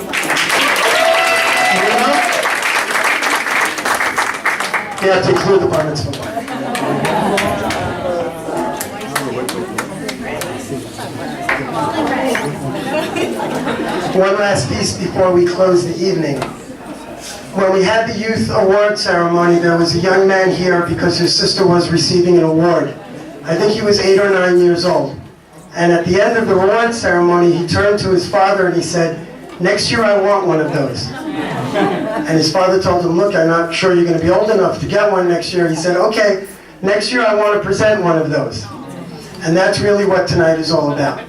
You have to include the bar mitzvah. One last piece before we close the evening. When we had the Youth Award Ceremony, there was a young man here because his sister was receiving an award. I think he was 8 or 9 years old. And at the end of the award ceremony, he turned to his father and he said, "Next year I want one of those." And his father told him, "Look, I'm not sure you're going to be old enough to get one next year." He said, "Okay, next year I want to present one of those." And that's really what tonight is all about.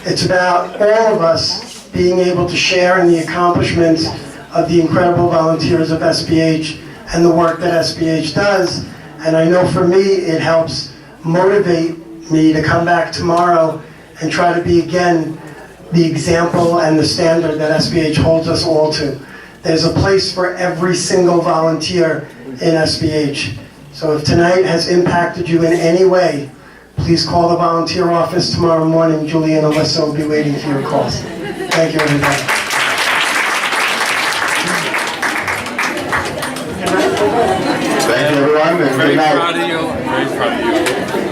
It's about all of us being able to share in the accomplishments of the incredible volunteers of SBH and the work that SBH does. And I know for me, it helps motivate me to come back tomorrow and try to be again the example and the standard that SBH holds us all to. There's a place for every single volunteer in SBH. So if tonight has impacted you in any way, please call the volunteer office tomorrow morning. Julie and Alisa will be waiting for your calls. Thank you, everybody. Thank you, everyone, and good night. Very proud of you.